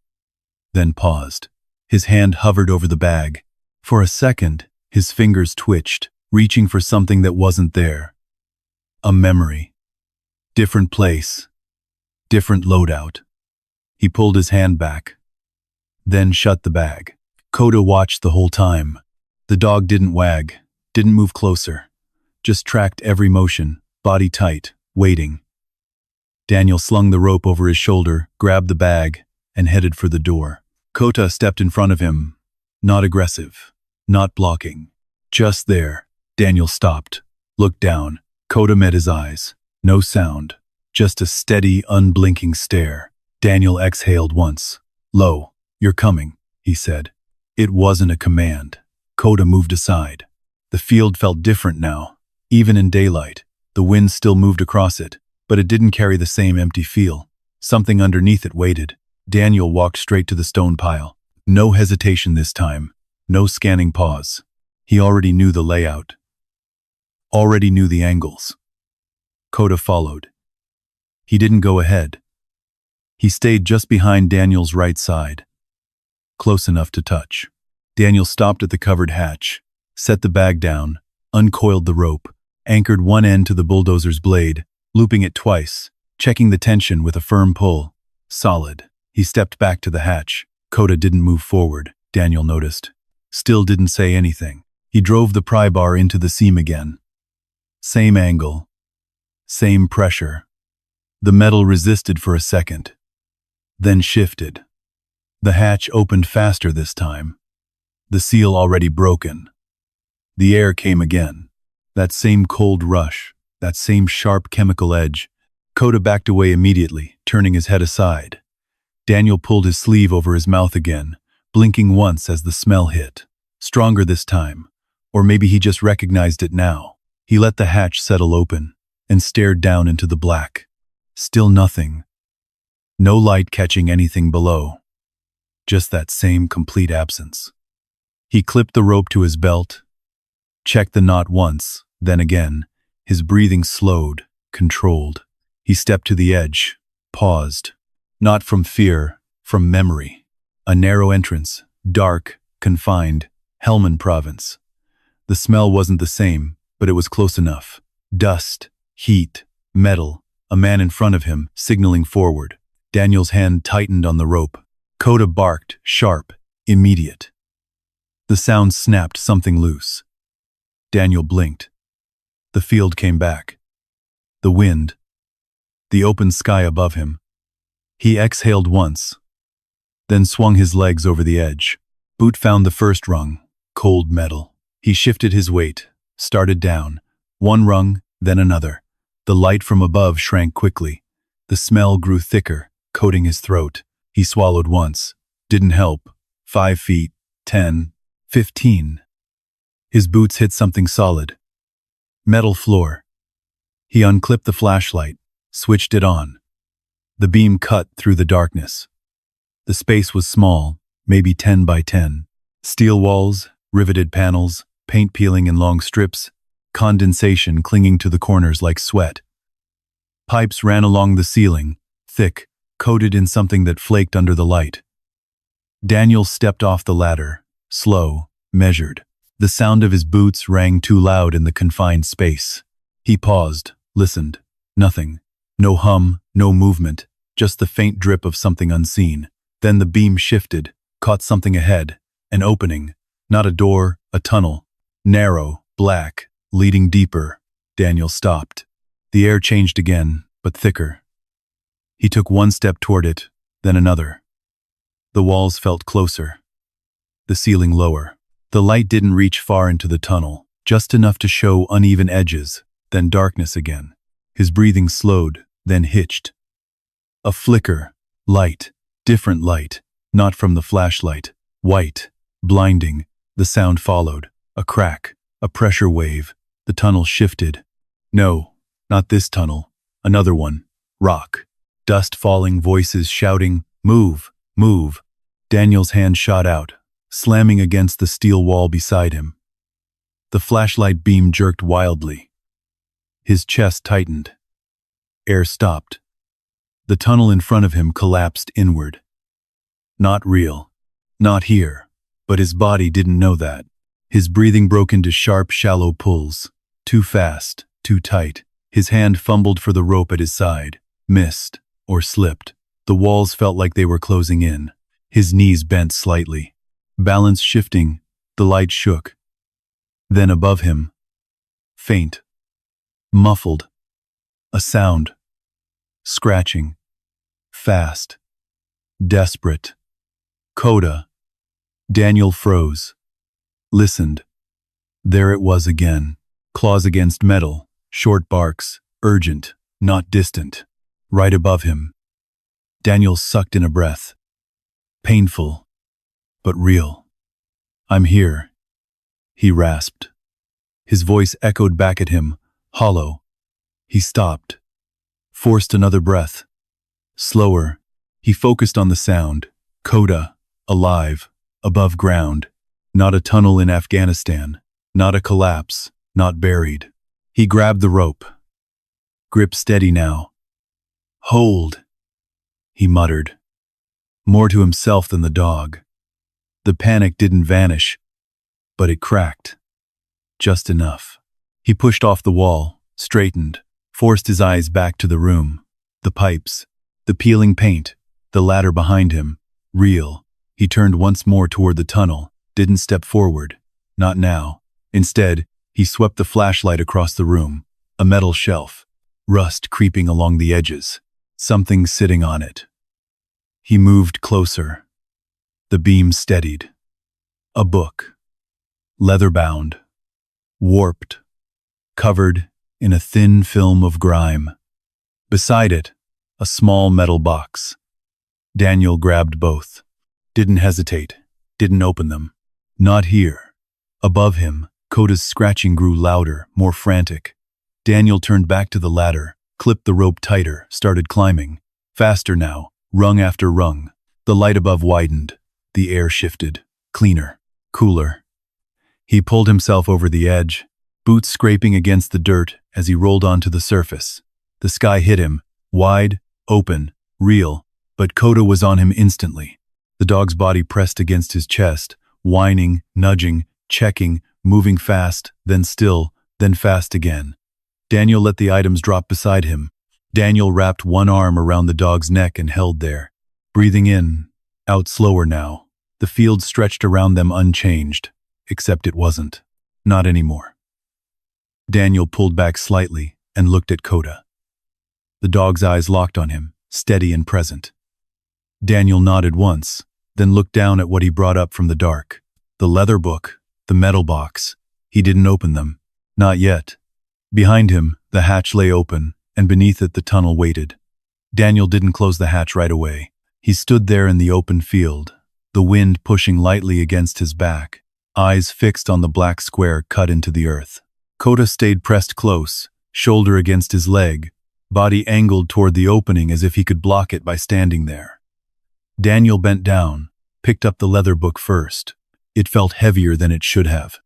then paused. His hand hovered over the bag. For a second, his fingers twitched, reaching for something that wasn't there. A memory. Different place. Different loadout. He pulled his hand back, then shut the bag. Kota watched the whole time. The dog didn't wag, didn't move closer, just tracked every motion, body tight, waiting. Daniel slung the rope over his shoulder, grabbed the bag, and headed for the door. Kota stepped in front of him, not aggressive, not blocking. Just there, Daniel stopped, looked down. Kota met his eyes. No sound, just a steady, unblinking stare. Daniel exhaled once. Low. You're coming, he said. It wasn't a command. Kota moved aside. The field felt different now. Even in daylight, the wind still moved across it, but it didn't carry the same empty feel. Something underneath it waited. Daniel walked straight to the stone pile. No hesitation this time. No scanning pause. He already knew the layout. Already knew the angles. Kota followed. He didn't go ahead. He stayed just behind Daniel's right side. Close enough to touch. Daniel stopped at the covered hatch, set the bag down, uncoiled the rope, anchored one end to the bulldozer's blade, looping it twice, checking the tension with a firm pull. Solid. He stepped back to the hatch. Kota didn't move forward, Daniel noticed. Still didn't say anything. He drove the pry bar into the seam again. Same angle. Same pressure. The metal resisted for a second, then shifted. The hatch opened faster this time. The seal already broken. The air came again. That same cold rush, that same sharp chemical edge. Kota backed away immediately, turning his head aside. Daniel pulled his sleeve over his mouth again, blinking once as the smell hit. Stronger this time, or maybe he just recognized it now. He let the hatch settle open and stared down into the black. Still nothing. No light catching anything below. Just that same complete absence. He clipped the rope to his belt, checked the knot once, then again. His breathing slowed, controlled. He stepped to the edge, paused. Not from fear, from memory. A narrow entrance, dark, confined, Helmand province. The smell wasn't the same, but it was close enough. Dust, heat, metal, a man in front of him, signaling forward. Daniel's hand tightened on the rope. Kota barked, sharp, immediate. The sound snapped something loose. Daniel blinked. The field came back. The wind. The open sky above him. He exhaled once, then swung his legs over the edge. Boot found the first rung, cold metal. He shifted his weight, started down. One rung, then another. The light from above shrank quickly. The smell grew thicker, coating his throat. He swallowed once. Didn't help. 5 feet, 10, 15. His boots hit something solid. Metal floor. He unclipped the flashlight, switched it on. The beam cut through the darkness. The space was small, maybe 10 by 10. Steel walls, riveted panels, paint peeling in long strips, condensation clinging to the corners like sweat. Pipes ran along the ceiling, thick, coated in something that flaked under the light. Daniel stepped off the ladder, slow, measured. The sound of his boots rang too loud in the confined space. He paused, listened. Nothing. No hum, no movement, just the faint drip of something unseen. Then the beam shifted, caught something ahead, an opening, not a door, a tunnel. Narrow, black, leading deeper. Daniel stopped. The air changed again, but thicker. He took one step toward it, then another. The walls felt closer. The ceiling lower. The light didn't reach far into the tunnel, just enough to show uneven edges, then darkness again. His breathing slowed, then hitched. A flicker, light, different light, not from the flashlight, white, blinding. The sound followed, a crack, a pressure wave. The tunnel shifted. No, not this tunnel, another one, rock. Dust falling, voices shouting, move, move. Daniel's hand shot out, slamming against the steel wall beside him. The flashlight beam jerked wildly. His chest tightened. Air stopped. The tunnel in front of him collapsed inward. Not real. Not here. But his body didn't know that. His breathing broke into sharp, shallow pulls. Too fast, too tight. His hand fumbled for the rope at his side. Missed, or slipped. The walls felt like they were closing in. His knees bent slightly. Balance shifting, the light shook. Then above him, faint, muffled, a sound, scratching, fast, desperate. Kota. Daniel froze, listened. There it was again, claws against metal, short barks, urgent, not distant, right above him. Daniel sucked in a breath. Painful, but real. I'm here, he rasped. His voice echoed back at him, hollow. He stopped, forced another breath. Slower, he focused on the sound. Kota, alive, above ground. Not a tunnel in Afghanistan, not a collapse, not buried. He grabbed the rope. Grip steady now. Hold, he muttered. More to himself than the dog. The panic didn't vanish, but it cracked. Just enough. He pushed off the wall, straightened, forced his eyes back to the room. The pipes, the peeling paint, the ladder behind him. Real. He turned once more toward the tunnel, didn't step forward. Not now. Instead, he swept the flashlight across the room. A metal shelf. Rust creeping along the edges. Something sitting on it. He moved closer. The beam steadied. A book. Leather-bound. Warped. Covered in a thin film of grime. Beside it, a small metal box. Daniel grabbed both. Didn't hesitate. Didn't open them. Not here. Above him, Kota's scratching grew louder, more frantic. Daniel turned back to the ladder, clipped the rope tighter, started climbing. Faster now, rung after rung. The light above widened. The air shifted. Cleaner. Cooler. He pulled himself over the edge, boots scraping against the dirt as he rolled onto the surface. The sky hit him, wide, open, real, but Kota was on him instantly. The dog's body pressed against his chest, whining, nudging, checking, moving fast, then still, then fast again. Daniel let the items drop beside him. Daniel wrapped one arm around the dog's neck and held there. Breathing in, out slower now. The field stretched around them unchanged, except it wasn't. Not anymore. Daniel pulled back slightly and looked at Kota. The dog's eyes locked on him, steady and present. Daniel nodded once, then looked down at what he brought up from the dark. The leather book, the metal box. He didn't open them. Not yet. Behind him, the hatch lay open, and beneath it the tunnel waited. Daniel didn't close the hatch right away. He stood there in the open field, the wind pushing lightly against his back, eyes fixed on the black square cut into the earth. Kota stayed pressed close, shoulder against his leg, body angled toward the opening as if he could block it by standing there. Daniel bent down, picked up the leather book first. It felt heavier than it should have.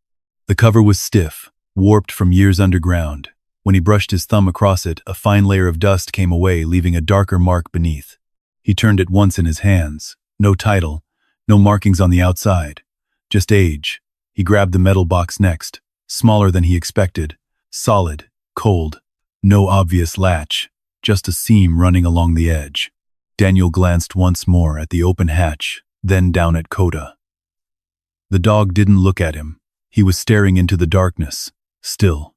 The cover was stiff, warped from years underground. When he brushed his thumb across it, a fine layer of dust came away, leaving a darker mark beneath. He turned it once in his hands. No title, no markings on the outside, just age. He grabbed the metal box next, smaller than he expected, solid, cold, no obvious latch, just a seam running along the edge. Daniel glanced once more at the open hatch, then down at Kota. The dog didn't look at him. He was staring into the darkness, still.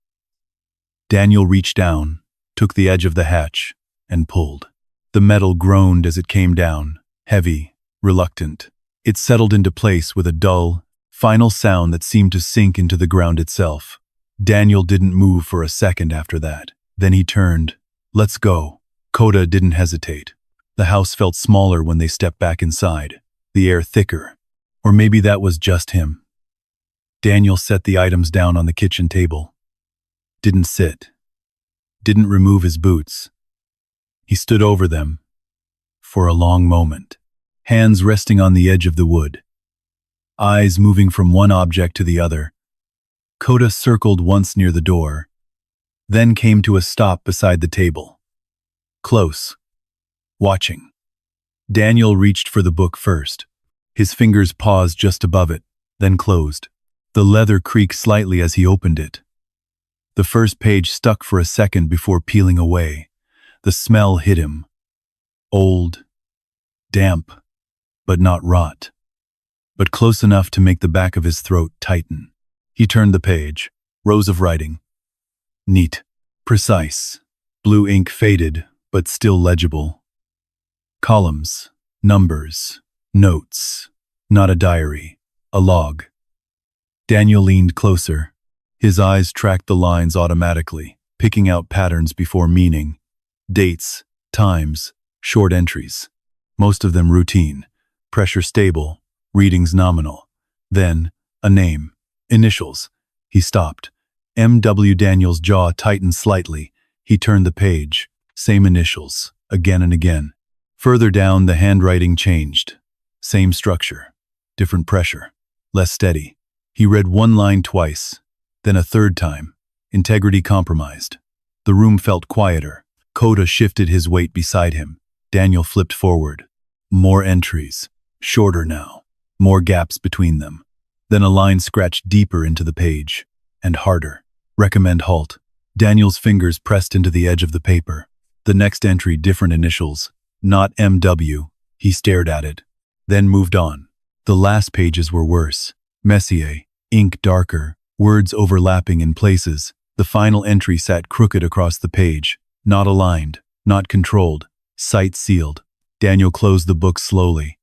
Daniel reached down, took the edge of the hatch, and pulled. The metal groaned as it came down, heavy, reluctant. It settled into place with a dull, final sound that seemed to sink into the ground itself. Daniel didn't move for a second after that. Then he turned. Let's go. Kota didn't hesitate. The house felt smaller when they stepped back inside, the air thicker. Or maybe that was just him. Daniel set the items down on the kitchen table. Didn't sit. Didn't remove his boots. He stood over them for a long moment, hands resting on the edge of the wood, eyes moving from one object to the other. Kota circled once near the door, then came to a stop beside the table. Close, watching. Daniel reached for the book first. His fingers paused just above it, then closed. The leather creaked slightly as he opened it. The first page stuck for a second before peeling away. The smell hit him. Old, damp, but not rot, but close enough to make the back of his throat tighten. He turned the page. Rows of writing. Neat, precise. Blue ink faded, but still legible. Columns, numbers, notes. Not a diary, a log. Daniel leaned closer. His eyes tracked the lines automatically, picking out patterns before meaning. Dates, times, short entries. Most of them routine. Pressure stable, readings nominal. Then, a name. Initials. He stopped. M.W. Daniel's jaw tightened slightly. He turned the page. Same initials, again and again. Further down, the handwriting changed. Same structure. Different pressure. Less steady. He read one line twice, then a third time. Integrity compromised. The room felt quieter. Kota shifted his weight beside him. Daniel flipped forward. More entries. Shorter now. More gaps between them. Then a line scratched deeper into the page. And harder. Recommend halt. Daniel's fingers pressed into the edge of the paper. The next entry, different initials. Not M.W. He stared at it. Then moved on. The last pages were worse. Messier. Ink darker. Words overlapping in places. The final entry sat crooked across the page. Not aligned. Not controlled. Sight sealed. Daniel closed the book slowly.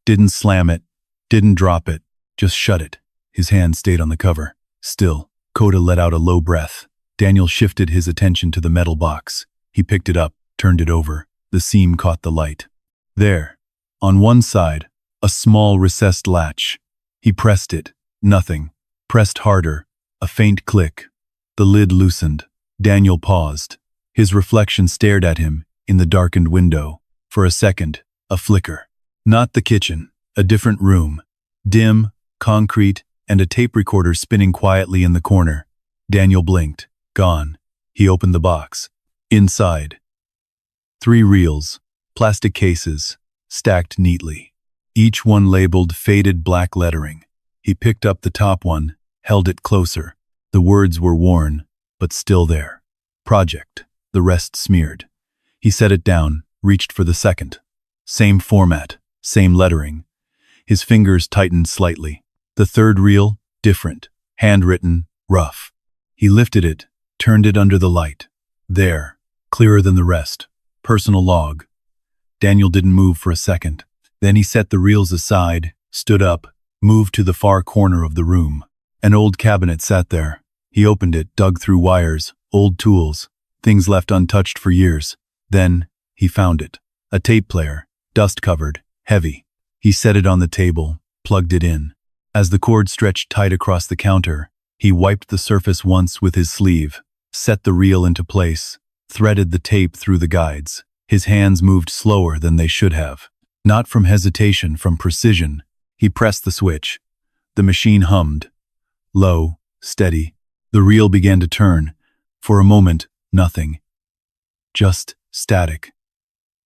Didn't slam it. Didn't drop it. Just shut it. His hand stayed on the cover. Still. Kota let out a low breath. Daniel shifted his attention to the metal box. He picked it up, turned it over. The seam caught the light. There. On one side, a small recessed latch. He pressed it. Nothing. Pressed harder. A faint click. The lid loosened. Daniel paused. His reflection stared at him in the darkened window. For a second, a flicker. Not the kitchen. A different room. Dim, concrete, and a tape recorder spinning quietly in the corner. Daniel blinked. Gone. He opened the box. Inside, 3 reels, plastic cases, stacked neatly, each one labeled faded black lettering. He picked up the top one, held it closer. The words were worn, but still there. Project, the rest smeared. He set it down, reached for the second. Same format, same lettering. His fingers tightened slightly. The third reel, different, handwritten, rough. He lifted it, turned it under the light. There, clearer than the rest. Personal log. Daniel didn't move for a second. Then he set the reels aside, stood up, moved to the far corner of the room. An old cabinet sat there. He opened it, dug through wires, old tools, things left untouched for years. Then, he found it. A tape player, dust-covered, heavy. He set it on the table, plugged it in. As the cord stretched tight across the counter, he wiped the surface once with his sleeve, set the reel into place, threaded the tape through the guides. His hands moved slower than they should have. Not from hesitation, from precision. He pressed the switch. The machine hummed. Low, steady. The reel began to turn. For a moment, nothing. Just static.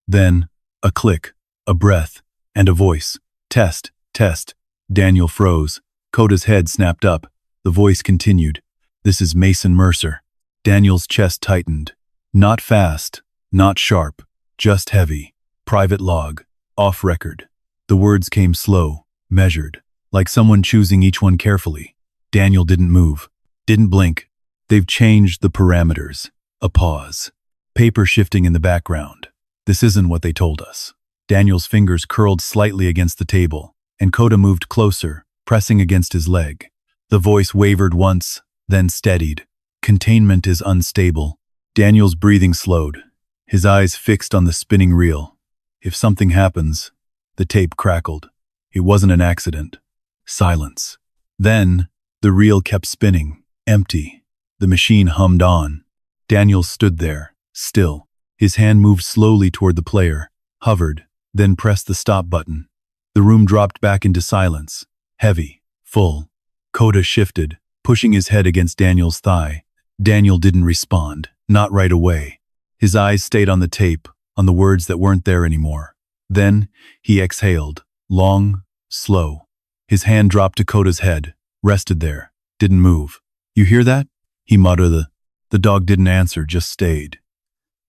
Then, a click, a breath, and a voice. Test, test. Daniel froze. Kota's head snapped up. The voice continued. This is Mason Mercer. Daniel's chest tightened. Not fast, not sharp, just heavy. Private log. Off record. The words came slow, measured, like someone choosing each one carefully. Daniel didn't move, didn't blink. They've changed the parameters. A pause. Paper shifting in the background. This isn't what they told us. Daniel's fingers curled slightly against the table, and Kota moved closer, pressing against his leg. The voice wavered once, then steadied. Containment is unstable. Daniel's breathing slowed, his eyes fixed on the spinning reel. If something happens, the tape crackled. It wasn't an accident. Silence. Then, the reel kept spinning, empty. The machine hummed on. Daniel stood there, still. His hand moved slowly toward the player, hovered, then pressed the stop button. The room dropped back into silence, heavy, full. Kota shifted, pushing his head against Daniel's thigh. Daniel didn't respond, not right away. His eyes stayed on the tape, on the words that weren't there anymore. Then, he exhaled, long, slow. His hand dropped to Kota's head, rested there, didn't move. You hear that? He muttered. The dog didn't answer, just stayed.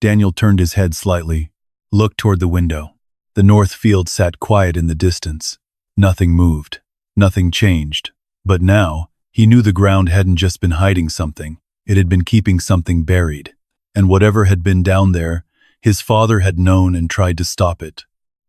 Daniel turned his head slightly, looked toward the window. The north field sat quiet in the distance. Nothing moved. Nothing changed. But now, he knew the ground hadn't just been hiding something. It had been keeping something buried. And whatever had been down there, his father had known and tried to stop it.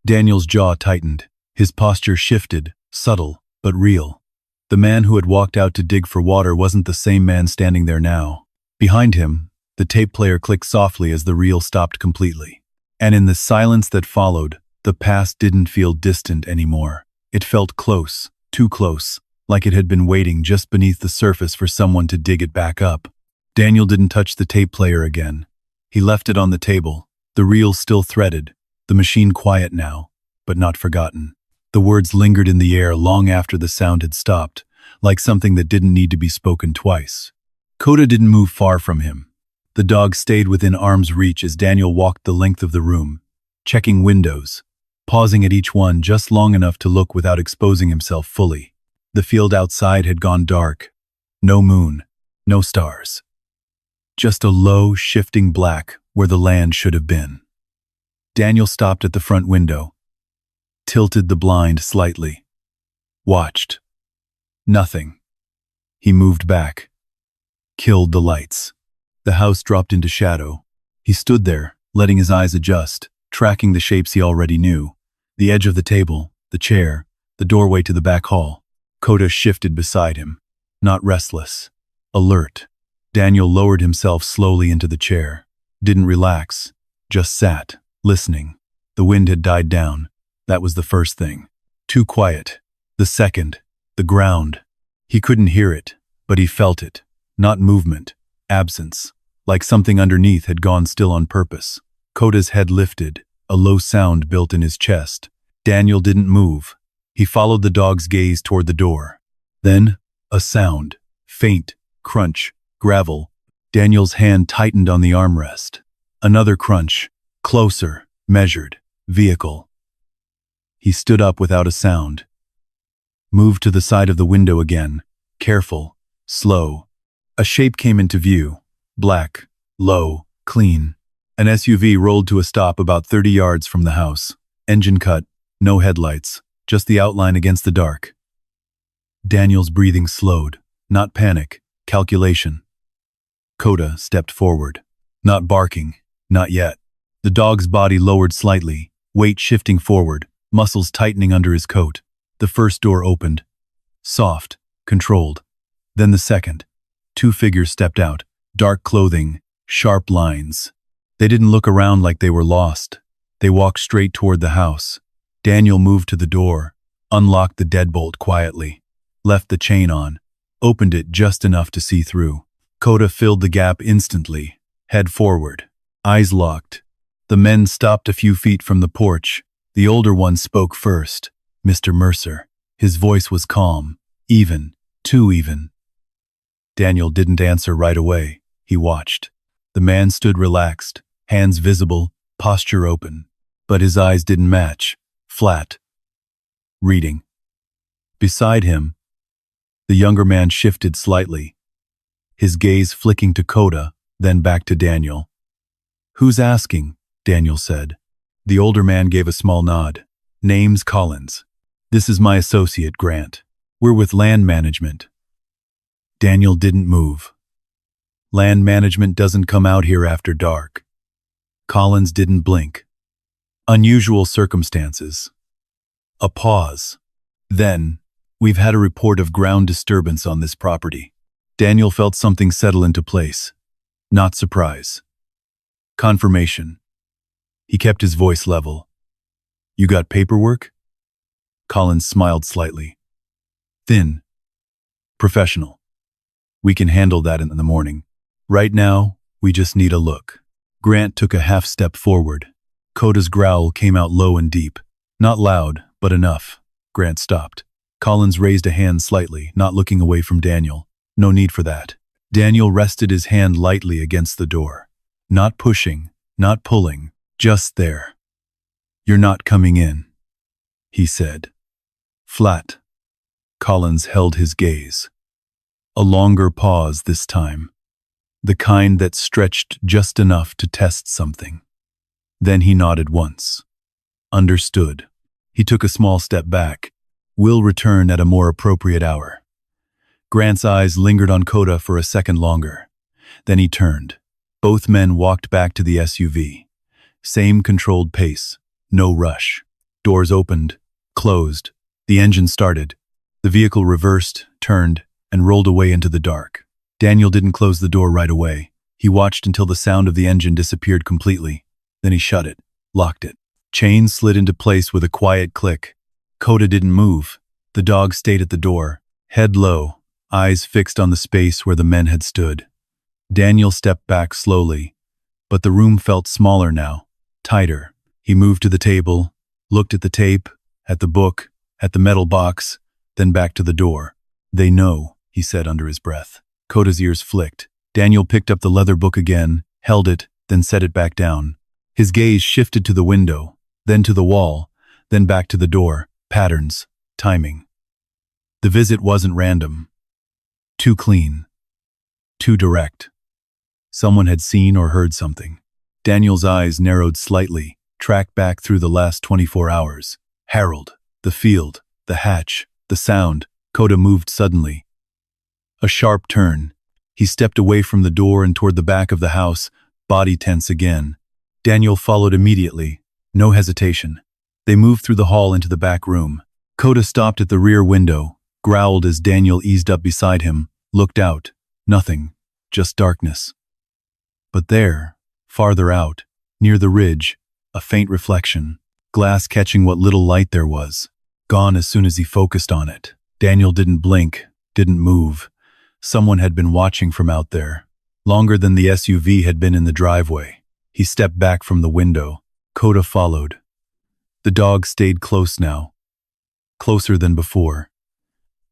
Daniel's jaw tightened. His posture shifted, subtle, but real. The man who had walked out to dig for water wasn't the same man standing there now. Behind him, the tape player clicked softly as the reel stopped completely. And in the silence that followed, the past didn't feel distant anymore. It felt close, too close, like it had been waiting just beneath the surface for someone to dig it back up. Daniel didn't touch the tape player again. He left it on the table, the reel still threaded, the machine quiet now, but not forgotten. The words lingered in the air long after the sound had stopped, like something that didn't need to be spoken twice. Kota didn't move far from him. The dog stayed within arm's reach as Daniel walked the length of the room, checking windows, pausing at each one just long enough to look without exposing himself fully. The field outside had gone dark. No moon, no stars. Just a low, shifting black where the land should have been. Daniel stopped at the front window, tilted the blind slightly, watched. Nothing. He moved back, killed the lights. The house dropped into shadow. He stood there, letting his eyes adjust, tracking the shapes he already knew. The edge of the table, the chair, the doorway to the back hall. Kota shifted beside him, not restless, alert. Daniel lowered himself slowly into the chair, didn't relax, just sat, listening. The wind had died down. That was the first thing. Too quiet. The second, the ground. He couldn't hear it, but he felt it. Not movement, absence, like something underneath had gone still on purpose. Kota's head lifted, a low sound built in his chest. Daniel didn't move. He followed the dog's gaze toward the door. Then, a sound, faint, crunch, gravel. Daniel's hand tightened on the armrest. Another crunch. Closer. Measured. Vehicle. He stood up without a sound. Moved to the side of the window again. Careful. Slow. A shape came into view. Black. Low. Clean. An SUV rolled to a stop about 30 yards from the house. Engine cut. No headlights. Just the outline against the dark. Daniel's breathing slowed. Not panic. Calculation. Kota stepped forward. Not barking. Not yet. The dog's body lowered slightly, weight shifting forward, muscles tightening under his coat. The first door opened. Soft. Controlled. Then the second. Two figures stepped out. Dark clothing. Sharp lines. They didn't look around like they were lost. They walked straight toward the house. Daniel moved to the door, unlocked the deadbolt quietly, left the chain on, opened it just enough to see through. Kota filled the gap instantly, head forward, eyes locked. The men stopped a few feet from the porch. The older one spoke first, Mr. Mercer. His voice was calm, even, too even. Daniel didn't answer right away. He watched. The man stood relaxed, hands visible, posture open. But his eyes didn't match. Flat. Reading. Beside him, the younger man shifted slightly, his gaze flicking to Kota, then back to Daniel. "Who's asking?" Daniel said. The older man gave a small nod. "Name's Collins. This is my associate, Grant. We're with land management." Daniel didn't move. Land management doesn't come out here after dark. Collins didn't blink. Unusual circumstances. A pause. Then, "We've had a report of ground disturbance on this property." Daniel felt something settle into place. Not surprise. Confirmation. He kept his voice level. "You got paperwork?" Collins smiled slightly. Thin. "Professional. We can handle that in the morning. Right now, we just need a look." Grant took a half step forward. Kota's growl came out low and deep. Not loud, but enough. Grant stopped. Collins raised a hand slightly, not looking away from Daniel. No need for that. Daniel rested his hand lightly against the door. Not pushing, not pulling, just there. "You're not coming in," he said. Flat. Collins held his gaze. A longer pause this time. The kind that stretched just enough to test something. Then he nodded once. Understood. He took a small step back. "We'll return at a more appropriate hour." Grant's eyes lingered on Kota for a second longer. Then he turned. Both men walked back to the SUV. Same controlled pace. No rush. Doors opened, closed. The engine started. The vehicle reversed, turned, and rolled away into the dark. Daniel didn't close the door right away. He watched until the sound of the engine disappeared completely. Then he shut it, locked it. Chain slid into place with a quiet click. Kota didn't move. The dog stayed at the door, head low, eyes fixed on the space where the men had stood. Daniel stepped back slowly, but the room felt smaller now, tighter. He moved to the table, looked at the tape, at the book, at the metal box, then back to the door. "They know," he said under his breath. Kota's ears flicked. Daniel picked up the leather book again, held it, then set it back down. His gaze shifted to the window, then to the wall, then back to the door. Patterns, timing. The visit wasn't random. Too clean. Too direct. Someone had seen or heard something. Daniel's eyes narrowed slightly, tracked back through the last 24 hours. Harold, the field, the hatch, the sound. Kota moved suddenly. A sharp turn. He stepped away from the door and toward the back of the house, body tense again. Daniel followed immediately. No hesitation. They moved through the hall into the back room. Kota stopped at the rear window, growled as Daniel eased up beside him, looked out. Nothing. Just darkness. But there, farther out, near the ridge, a faint reflection. Glass catching what little light there was. Gone as soon as he focused on it. Daniel didn't blink, didn't move. Someone had been watching from out there, longer than the SUV had been in the driveway. He stepped back from the window. Kota followed. The dog stayed close now. Closer than before.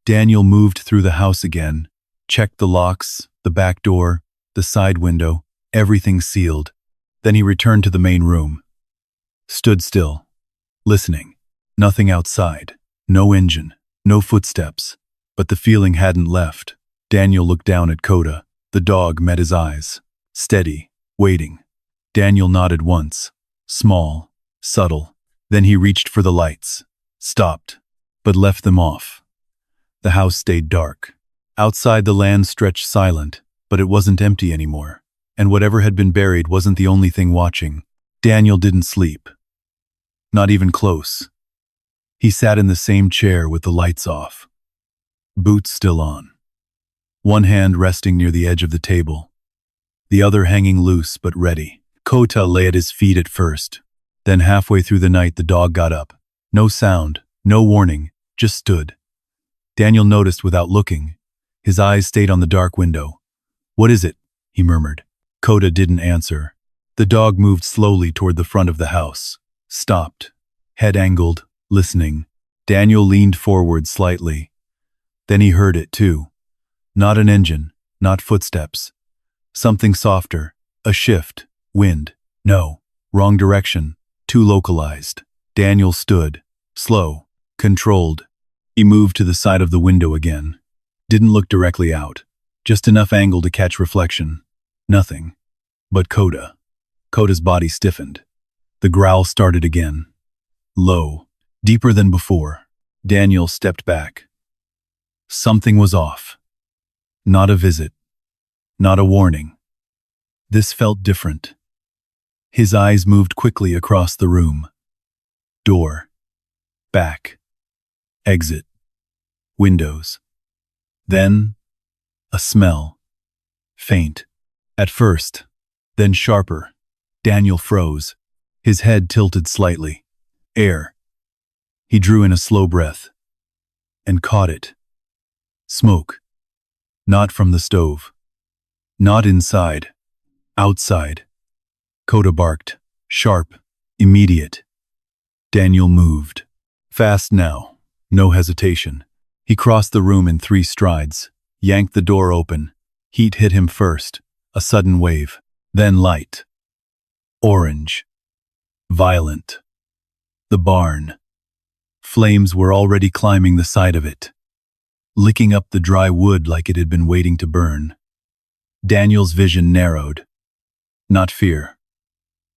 Daniel moved through the house again, checked the locks, the back door, the side window, everything sealed. Then he returned to the main room. Stood still, listening. Nothing outside. No engine. No footsteps. But the feeling hadn't left. Daniel looked down at Kota. The dog met his eyes. Steady. Waiting. Daniel nodded once. Small. Subtle. Then he reached for the lights. Stopped. But left them off. The house stayed dark. Outside the land stretched silent, but it wasn't empty anymore. And whatever had been buried wasn't the only thing watching. Daniel didn't sleep. Not even close. He sat in the same chair with the lights off. Boots still on. One hand resting near the edge of the table. The other hanging loose but ready. Kota lay at his feet at first. Then halfway through the night the dog got up. No sound, no warning, just stood. Daniel noticed without looking. His eyes stayed on the dark window. "What is it?" he murmured. Kota didn't answer. The dog moved slowly toward the front of the house. Stopped. Head angled, listening. Daniel leaned forward slightly. Then he heard it too. Not an engine, not footsteps. Something softer, a shift, wind. No, wrong direction, too localized. Daniel stood, slow, controlled. He moved to the side of the window again. Didn't look directly out. Just enough angle to catch reflection. Nothing. But Kota. Kota's body stiffened. The growl started again. Low. Deeper than before. Daniel stepped back. Something was off. Not a visit. Not a warning. This felt different. His eyes moved quickly across the room. Door. Back. Exit. Windows. Then, a smell. Faint. At first. Then sharper. Daniel froze. His head tilted slightly. Air. He drew in a slow breath. And caught it. Smoke. Not from the stove. Not inside. Outside. Kota barked. Sharp. Immediate. Daniel moved. Fast now. No hesitation. He crossed the room in 3 strides. Yanked the door open. Heat hit him first. A sudden wave. Then light. Orange. Violent. The barn. Flames were already climbing the side of it, licking up the dry wood like it had been waiting to burn. Daniel's vision narrowed. Not fear.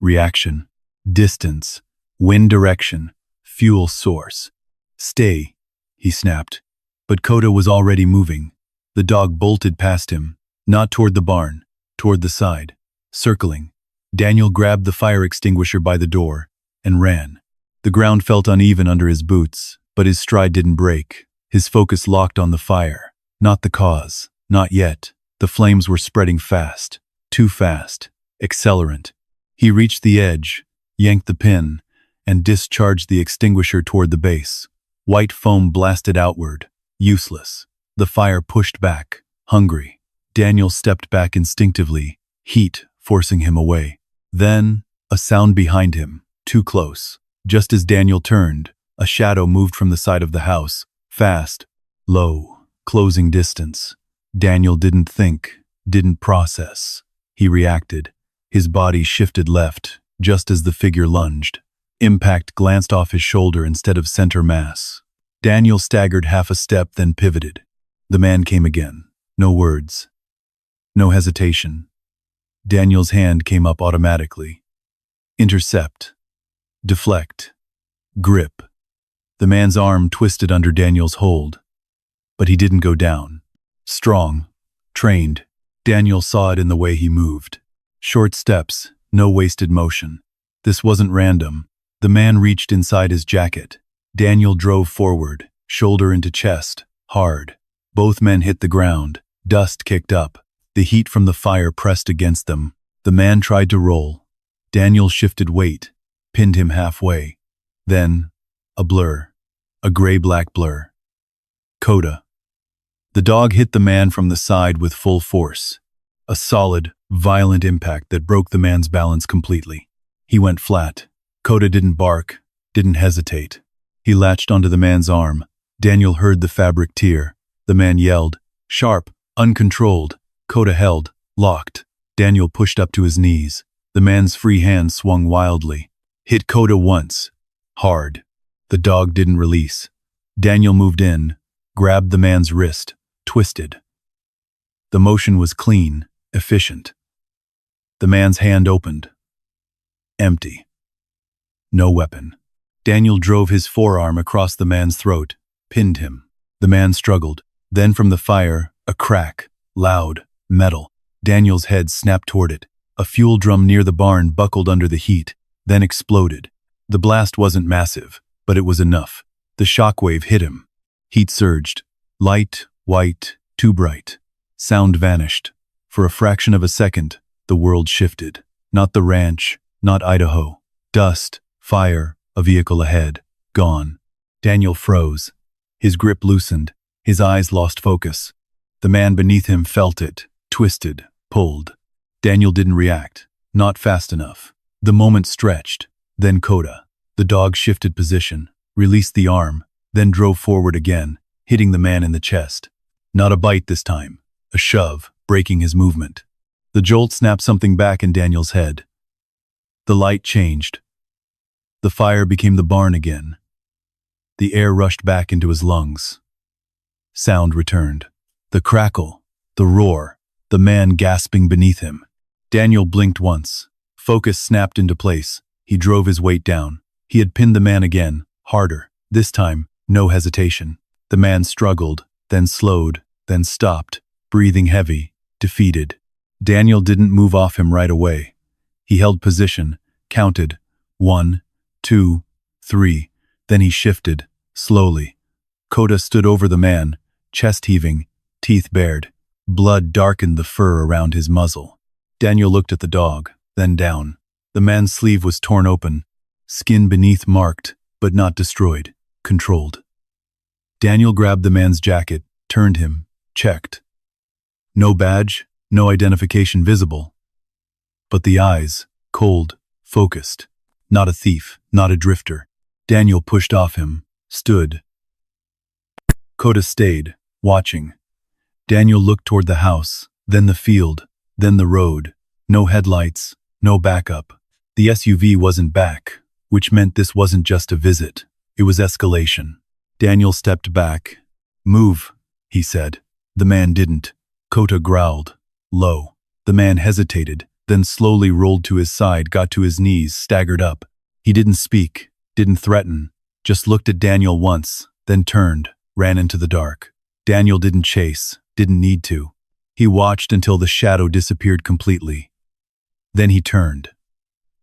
Reaction. Distance. Wind direction. Fuel source. Stay, he snapped. But Kota was already moving. The dog bolted past him, not toward the barn, toward the side, circling. Daniel grabbed the fire extinguisher by the door and ran. The ground felt uneven under his boots, but his stride didn't break. His focus locked on the fire. Not the cause. Not yet. The flames were spreading fast. Too fast. Accelerant. He reached the edge, yanked the pin, and discharged the extinguisher toward the base. White foam blasted outward. Useless. The fire pushed back. Hungry. Daniel stepped back instinctively, heat forcing him away. Then, a sound behind him. Too close. Just as Daniel turned, a shadow moved from the side of the house. Fast. Low. Closing distance. Daniel didn't think. Didn't process. He reacted. His body shifted left, just as the figure lunged. Impact glanced off his shoulder instead of center mass. Daniel staggered half a step, then pivoted. The man came again. No words. No hesitation. Daniel's hand came up automatically. Intercept. Deflect. Grip. The man's arm twisted under Daniel's hold. But he didn't go down. Strong. Trained. Daniel saw it in the way he moved. Short steps, no wasted motion. This wasn't random. The man reached inside his jacket. Daniel drove forward, shoulder into chest, hard. Both men hit the ground. Dust kicked up. The heat from the fire pressed against them. The man tried to roll. Daniel shifted weight, pinned him halfway. Then, a blur. A gray-black blur. Kota. The dog hit the man from the side with full force. A solid, violent impact that broke the man's balance completely. He went flat. Kota didn't bark, didn't hesitate. He latched onto the man's arm. Daniel heard the fabric tear. The man yelled. Sharp, uncontrolled. Kota held, locked. Daniel pushed up to his knees. The man's free hand swung wildly. Hit Kota once. Hard. The dog didn't release. Daniel moved in, grabbed the man's wrist, twisted. The motion was clean, efficient. The man's hand opened. Empty. No weapon. Daniel drove his forearm across the man's throat, pinned him. The man struggled. Then from the fire, a crack, loud, metal. Daniel's head snapped toward it. A fuel drum near the barn buckled under the heat, then exploded. The blast wasn't massive, but it was enough. The shockwave hit him. Heat surged. Light, white, too bright. Sound vanished. For a fraction of a second, the world shifted. Not the ranch, not Idaho. Dust, fire, a vehicle ahead. Gone. Daniel froze. His grip loosened. His eyes lost focus. The man beneath him felt it, twisted, pulled. Daniel didn't react. Not fast enough. The moment stretched. Then Kota. The dog shifted position, released the arm, then drove forward again, hitting the man in the chest. Not a bite this time. A shove, breaking his movement. The jolt snapped something back in Daniel's head. The light changed. The fire became the barn again. The air rushed back into his lungs. Sound returned. The crackle, the roar, the man gasping beneath him. Daniel blinked once. Focus snapped into place. He drove his weight down. He had pinned the man again, harder. This time, no hesitation. The man struggled, then slowed, then stopped, breathing heavy, defeated. Daniel didn't move off him right away. He held position, counted, 1, 2, 3. Then he shifted, slowly. Kota stood over the man, chest heaving, teeth bared. Blood darkened the fur around his muzzle. Daniel looked at the dog, then down. The man's sleeve was torn open, skin beneath marked, but not destroyed, controlled. Daniel grabbed the man's jacket, turned him, checked. No badge, no identification visible. But the eyes, cold, focused. Not a thief, not a drifter. Daniel pushed off him, stood. Kota stayed, watching. Daniel looked toward the house, then the field, then the road. No headlights, no backup. The SUV wasn't back, which meant this wasn't just a visit. It was escalation. Daniel stepped back. "Move," he said. The man didn't. Kota growled, low. The man hesitated, then slowly rolled to his side, got to his knees, staggered up. He didn't speak, didn't threaten, just looked at Daniel once, then turned, ran into the dark. Daniel didn't chase, didn't need to. He watched until the shadow disappeared completely. Then he turned.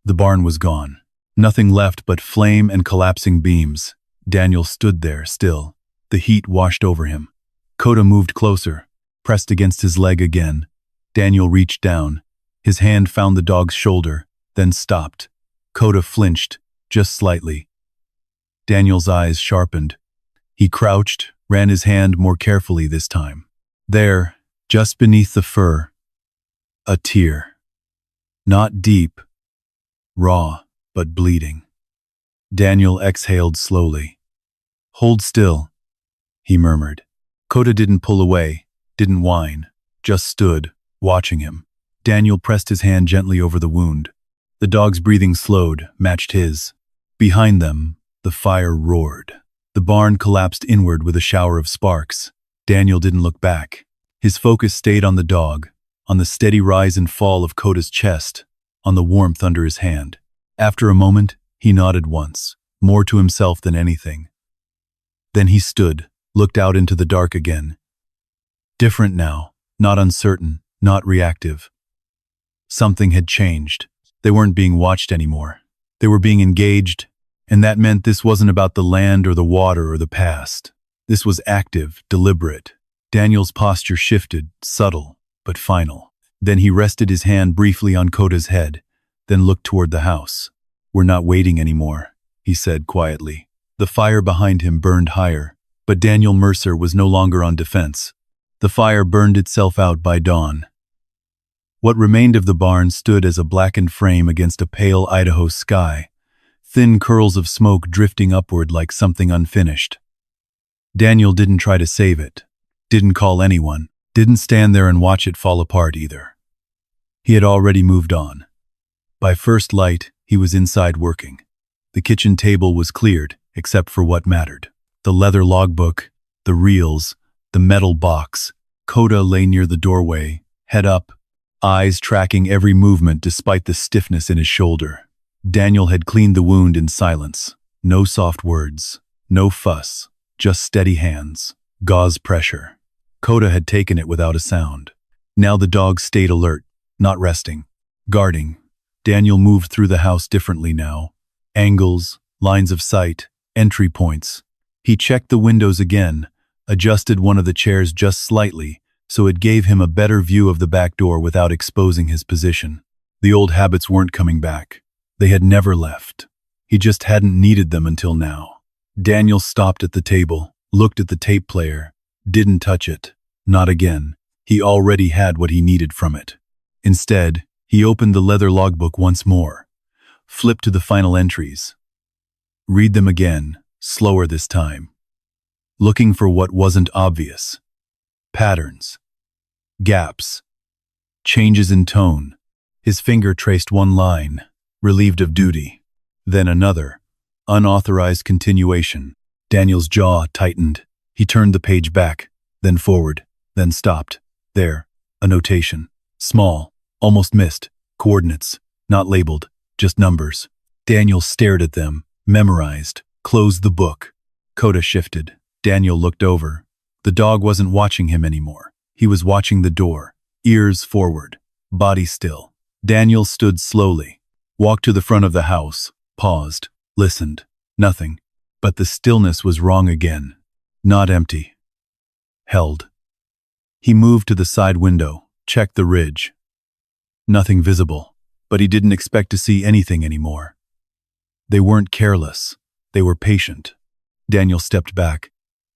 The barn was gone. Nothing left but flame and collapsing beams. Daniel stood there, still. The heat washed over him. Kota moved closer, pressed against his leg again. Daniel reached down. His hand found the dog's shoulder, then stopped. Kota flinched, just slightly. Daniel's eyes sharpened. He crouched, ran his hand more carefully this time. There, just beneath the fur, a tear. Not deep, raw, but bleeding. Daniel exhaled slowly. "Hold still," he murmured. Kota didn't pull away, didn't whine, just stood, watching him. Daniel pressed his hand gently over the wound. The dog's breathing slowed, matched his. Behind them, the fire roared. The barn collapsed inward with a shower of sparks. Daniel didn't look back. His focus stayed on the dog, on the steady rise and fall of Kota's chest, on the warmth under his hand. After a moment, he nodded once, more to himself than anything. Then he stood, looked out into the dark again. Different now, not uncertain, not reactive. Something had changed. They weren't being watched anymore. They were being engaged, and that meant this wasn't about the land or the water or the past. This was active, deliberate. Daniel's posture shifted, subtle, but final. Then he rested his hand briefly on Kota's head, then looked toward the house. "We're not waiting anymore," he said quietly. The fire behind him burned higher, but Daniel Mercer was no longer on defense. The fire burned itself out by dawn. What remained of the barn stood as a blackened frame against a pale Idaho sky, thin curls of smoke drifting upward like something unfinished. Daniel didn't try to save it, didn't call anyone, didn't stand there and watch it fall apart either. He had already moved on. By first light, he was inside working. The kitchen table was cleared, except for what mattered. The leather logbook, the reels, the metal box. Kota lay near the doorway, head up, eyes tracking every movement despite the stiffness in his shoulder. Daniel had cleaned the wound in silence. No soft words, no fuss, just steady hands, gauze pressure. Kota had taken it without a sound. Now the dog stayed alert, not resting, guarding. Daniel moved through the house differently now. Angles, lines of sight, entry points. He checked the windows again, adjusted one of the chairs just slightly so it gave him a better view of the back door without exposing his position. The old habits weren't coming back. They had never left. He just hadn't needed them until now. Daniel stopped at the table, looked at the tape player, didn't touch it. Not again. He already had what he needed from it. Instead, he opened the leather logbook once more, flipped to the final entries. Read them again, slower this time. Looking for what wasn't obvious. Patterns. Gaps. Changes in tone. His finger traced one line, relieved of duty. Then another, unauthorized continuation. Daniel's jaw tightened. He turned the page back, then forward, then stopped. There, a notation. Small, almost missed. Coordinates, not labeled, just numbers. Daniel stared at them, memorized, closed the book. Kota shifted. Daniel looked over. The dog wasn't watching him anymore. He was watching the door, ears forward, body still. Daniel stood slowly, walked to the front of the house, paused, listened. Nothing. But the stillness was wrong again. Not empty. Held. He moved to the side window, checked the ridge. Nothing visible, but he didn't expect to see anything anymore. They weren't careless. They were patient. Daniel stepped back,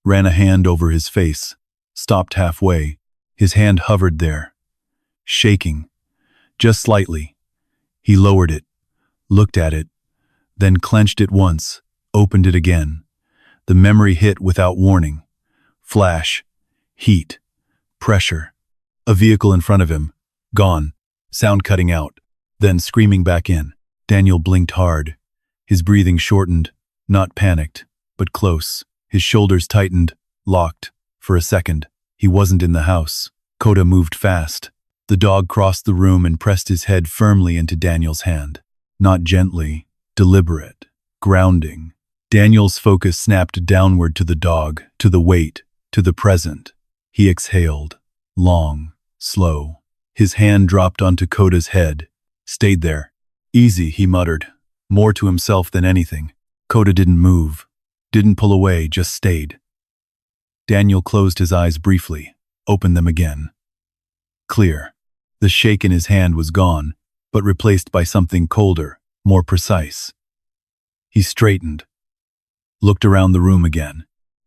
ran a hand over his face, stopped halfway. His hand hovered there, shaking, just slightly. He lowered it, looked at it, then clenched it once, opened it again. The memory hit without warning. Flash, heat, pressure. A vehicle in front of him, gone, sound cutting out, then screaming back in. Daniel blinked hard. His breathing shortened, not panicked, but close. His shoulders tightened, locked. For a second, he wasn't in the house. Kota moved fast. The dog crossed the room and pressed his head firmly into Daniel's hand. Not gently, deliberate, grounding. Daniel's focus snapped downward to the dog, to the weight, to the present. He exhaled, long, slow. His hand dropped onto Kota's head, stayed there. Easy, he muttered, more to himself than anything. Kota didn't move, didn't pull away, just stayed. Daniel closed his eyes briefly, opened them again. Clear. The shake in his hand was gone, but replaced by something colder, more precise. He straightened, looked around the room again.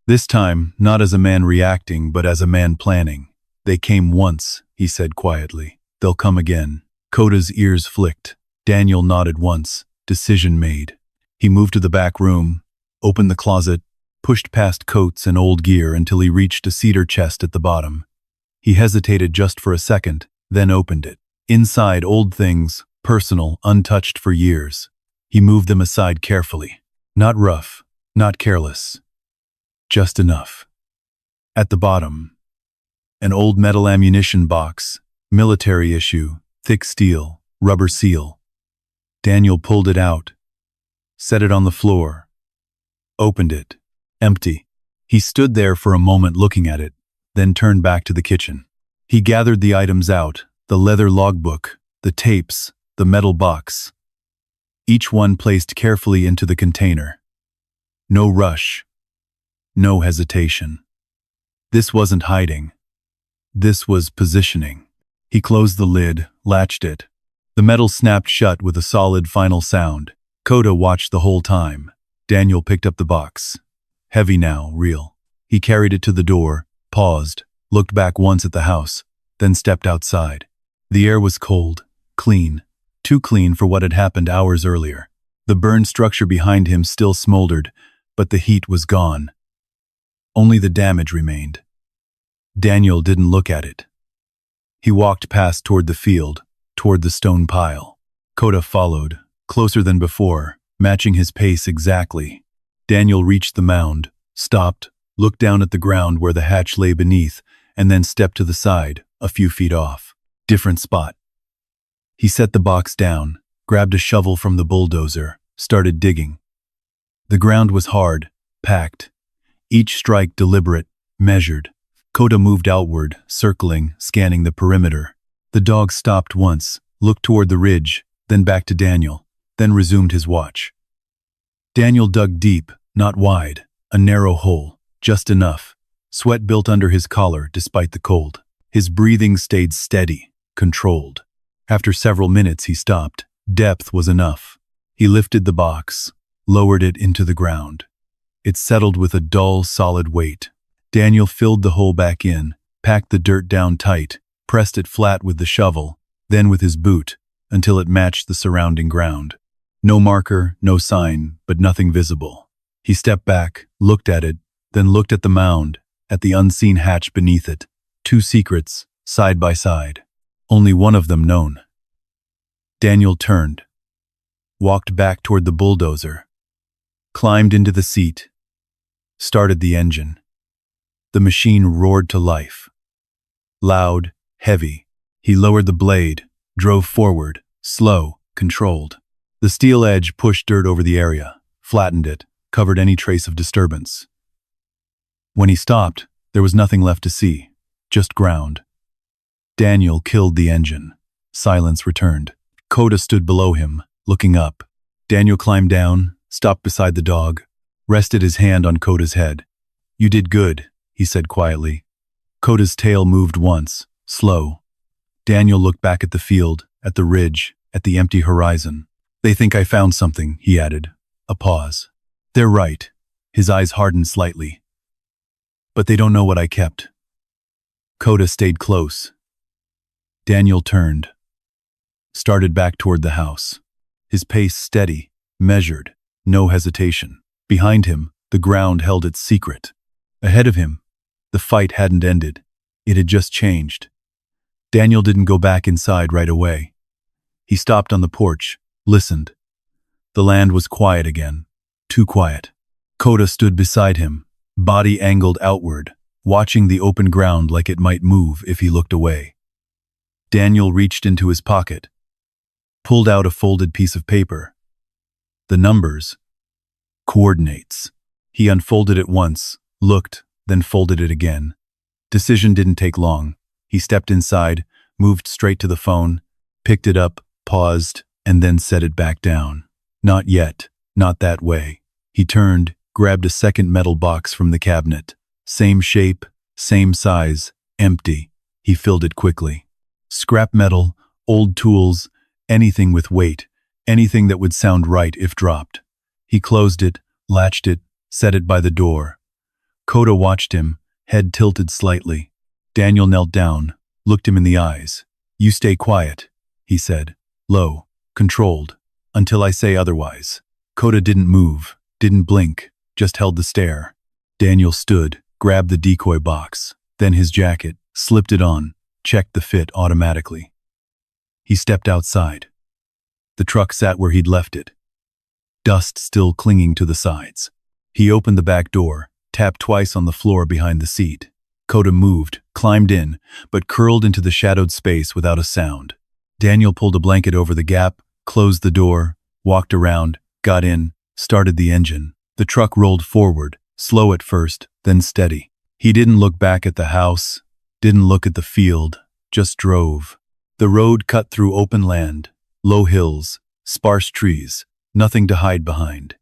This time, not as a man reacting, but as a man planning. They came once, he said quietly. They'll come again. Kota's ears flicked. Daniel nodded once, decision made. He moved to the back room, opened the closet, pushed past coats and old gear until he reached a cedar chest at the bottom. He hesitated just for a second, then opened it. Inside, old things, personal, untouched for years. He moved them aside carefully. Not rough, not careless. Just enough. At the bottom, an old metal ammunition box, military issue, thick steel, rubber seal. Daniel pulled it out, set it on the floor, opened it, empty. He stood there for a moment looking at it, then turned back to the kitchen. He gathered the items out, the leather logbook, the tapes, the metal box. Each one placed carefully into the container. No rush. No hesitation. This wasn't hiding. This was positioning. He closed the lid, latched it. The metal snapped shut with a solid final sound. Kota watched the whole time. Daniel picked up the box. Heavy now, real. He carried it to the door, paused, looked back once at the house, then stepped outside. The air was cold, clean, too clean for what had happened hours earlier. The burned structure behind him still smoldered, but the heat was gone. Only the damage remained. Daniel didn't look at it. He walked past toward the field, toward the stone pile. Kota followed, closer than before, matching his pace exactly. Daniel reached the mound, stopped, looked down at the ground where the hatch lay beneath, and then stepped to the side, a few feet off. Different spot. He set the box down, grabbed a shovel from the bulldozer, started digging. The ground was hard, packed. Each strike deliberate, measured. Kota moved outward, circling, scanning the perimeter. The dog stopped once, looked toward the ridge, then back to Daniel, then resumed his watch. Daniel dug deep, not wide, a narrow hole, just enough. Sweat built under his collar despite the cold. His breathing stayed steady, controlled. After several minutes he stopped. Depth was enough. He lifted the box, lowered it into the ground. It settled with a dull, solid weight. Daniel filled the hole back in, packed the dirt down tight, pressed it flat with the shovel, then with his boot, until it matched the surrounding ground. No marker, no sign, but nothing visible. He stepped back, looked at it, then looked at the mound, at the unseen hatch beneath it. Two secrets, side by side. Only one of them known. Daniel turned, walked back toward the bulldozer, climbed into the seat, started the engine. The machine roared to life. Loud, heavy. He lowered the blade, drove forward, slow, controlled. The steel edge pushed dirt over the area, flattened it, covered any trace of disturbance. When he stopped, there was nothing left to see, just ground. Daniel killed the engine. Silence returned. Kota stood below him, looking up. Daniel climbed down, stopped beside the dog, rested his hand on Kota's head. "You did good," he said quietly. Kota's tail moved once, slow. Daniel looked back at the field, at the ridge, at the empty horizon. "They think I found something," he added. A pause. "They're right." His eyes hardened slightly. "But they don't know what I kept." Kota stayed close. Daniel turned, started back toward the house. His pace steady, measured, no hesitation. Behind him, the ground held its secret. Ahead of him, the fight hadn't ended. It had just changed. Daniel didn't go back inside right away. He stopped on the porch, listened. The land was quiet again, too quiet. Kota stood beside him, body angled outward, watching the open ground like it might move if he looked away. Daniel reached into his pocket, pulled out a folded piece of paper. The numbers, coordinates. He unfolded it once, looked, then folded it again. Decision didn't take long. He stepped inside, moved straight to the phone, picked it up, paused, and then set it back down. Not yet, not that way. He turned, grabbed a second metal box from the cabinet. Same shape, same size, empty. He filled it quickly. Scrap metal, old tools, anything with weight, anything that would sound right if dropped. He closed it, latched it, set it by the door. Kota watched him, head tilted slightly. Daniel knelt down, looked him in the eyes. "You stay quiet," he said, low, controlled, "until I say otherwise." Kota didn't move, didn't blink, just held the stare. Daniel stood, grabbed the decoy box, then his jacket, slipped it on, checked the fit automatically. He stepped outside. The truck sat where he'd left it, dust still clinging to the sides. He opened the back door, tapped twice on the floor behind the seat. Kota moved, climbed in, but curled into the shadowed space without a sound. Daniel pulled a blanket over the gap, closed the door, walked around, got in, started the engine. The truck rolled forward, slow at first, then steady. He didn't look back at the house, didn't look at the field, just drove. The road cut through open land, low hills, sparse trees, nothing to hide behind.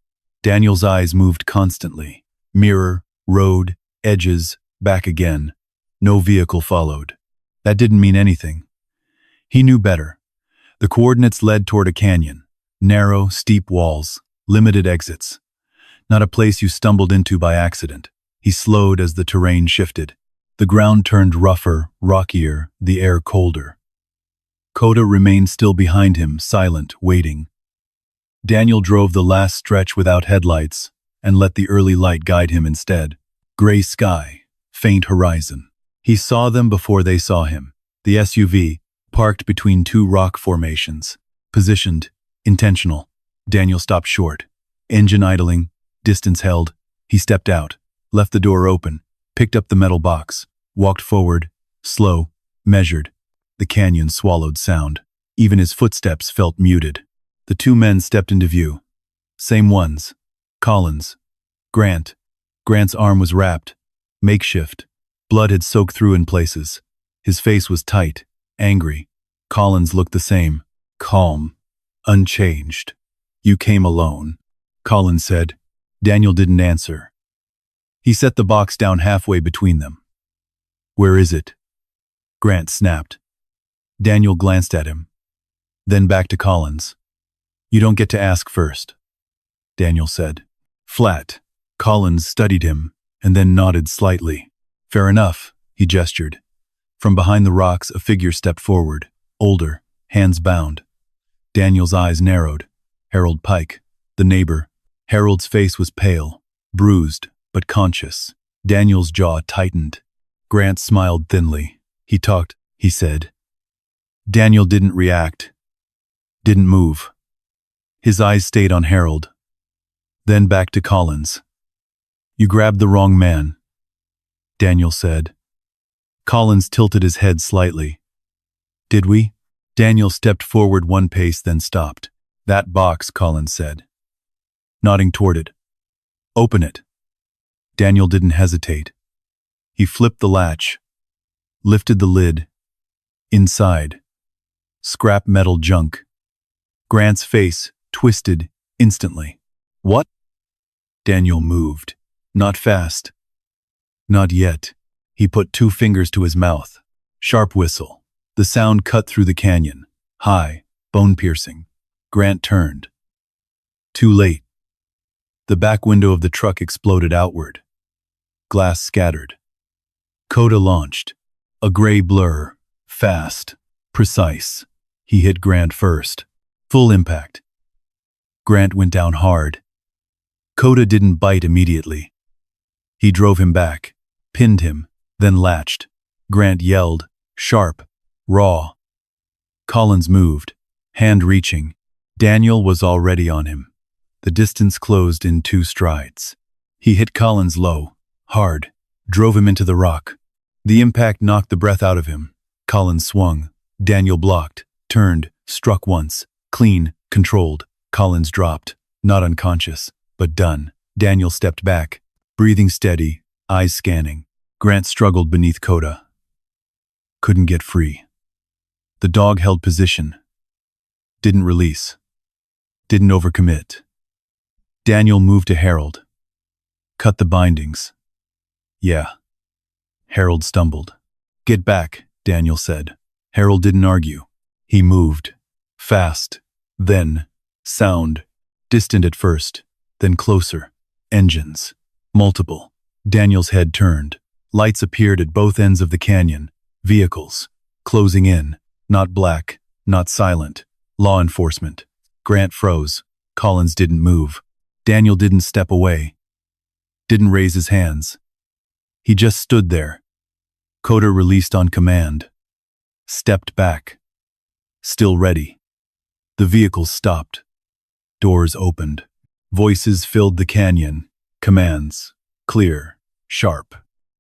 Daniel's eyes moved constantly. Mirror, road, edges, back again. No vehicle followed. That didn't mean anything. He knew better. The coordinates led toward a canyon. Narrow, steep walls, limited exits. Not a place you stumbled into by accident. He slowed as the terrain shifted. The ground turned rougher, rockier, the air colder. Kota remained still behind him, silent, waiting. Daniel drove the last stretch without headlights and let the early light guide him instead. Gray sky, faint horizon. He saw them before they saw him. The SUV, parked between two rock formations. Positioned. Intentional. Daniel stopped short. Engine idling. Distance held. He stepped out. Left the door open. Picked up the metal box. Walked forward. Slow. Measured. The canyon swallowed sound. Even his footsteps felt muted. The two men stepped into view. Same ones. Collins. Grant. Grant's arm was wrapped. Makeshift. Blood had soaked through in places. His face was tight. Angry. Collins looked the same. Calm. Unchanged. "You came alone," Collins said. Daniel didn't answer. He set the box down halfway between them. "Where is it?" Grant snapped. Daniel glanced at him. Then back to Collins. "You don't get to ask first," Daniel said. Flat. Collins studied him, and then nodded slightly. "Fair enough," he gestured. From behind the rocks, a figure stepped forward, older, hands bound. Daniel's eyes narrowed. Harold Pike, the neighbor. Harold's face was pale, bruised, but conscious. Daniel's jaw tightened. Grant smiled thinly. "He talked," he said. Daniel didn't react. Didn't move. His eyes stayed on Harold. Then back to Collins. "You grabbed the wrong man," Daniel said. Collins tilted his head slightly. "Did we?" Daniel stepped forward one pace, then stopped. "That box," Collins said, nodding toward it. "Open it." Daniel didn't hesitate. He flipped the latch, lifted the lid. Inside, scrap metal junk. Grant's face twisted instantly. "What?" Daniel moved. Not fast. Not yet. He put two fingers to his mouth. Sharp whistle. The sound cut through the canyon. High, bone-piercing. Grant turned. Too late. The back window of the truck exploded outward. Glass scattered. Kota launched. A gray blur. Fast. Precise. He hit Grant first. Full impact. Grant went down hard. Kota didn't bite immediately. He drove him back, pinned him, then latched. Grant yelled, sharp, raw. Collins moved, hand reaching. Daniel was already on him. The distance closed in 2 strides. He hit Collins low, hard, drove him into the rock. The impact knocked the breath out of him. Collins swung. Daniel blocked, turned, struck once. Clean, controlled. Collins dropped, not unconscious, but done. Daniel stepped back, breathing steady, eyes scanning. Grant struggled beneath Kota. Couldn't get free. The dog held position. Didn't release. Didn't overcommit. Daniel moved to Harold. Cut the bindings. Yeah. Harold stumbled. Get back, Daniel said. Harold didn't argue. He moved. Fast. Then. Sound. Distant at first. Then closer. Engines. Multiple. Daniel's head turned. Lights appeared at both ends of the canyon. Vehicles. Closing in. Not black. Not silent. Law enforcement. Grant froze. Collins didn't move. Daniel didn't step away. Didn't raise his hands. He just stood there. Kota released on command. Stepped back. Still ready. The vehicles stopped. Doors opened. Voices filled the canyon. Commands. Clear. Sharp.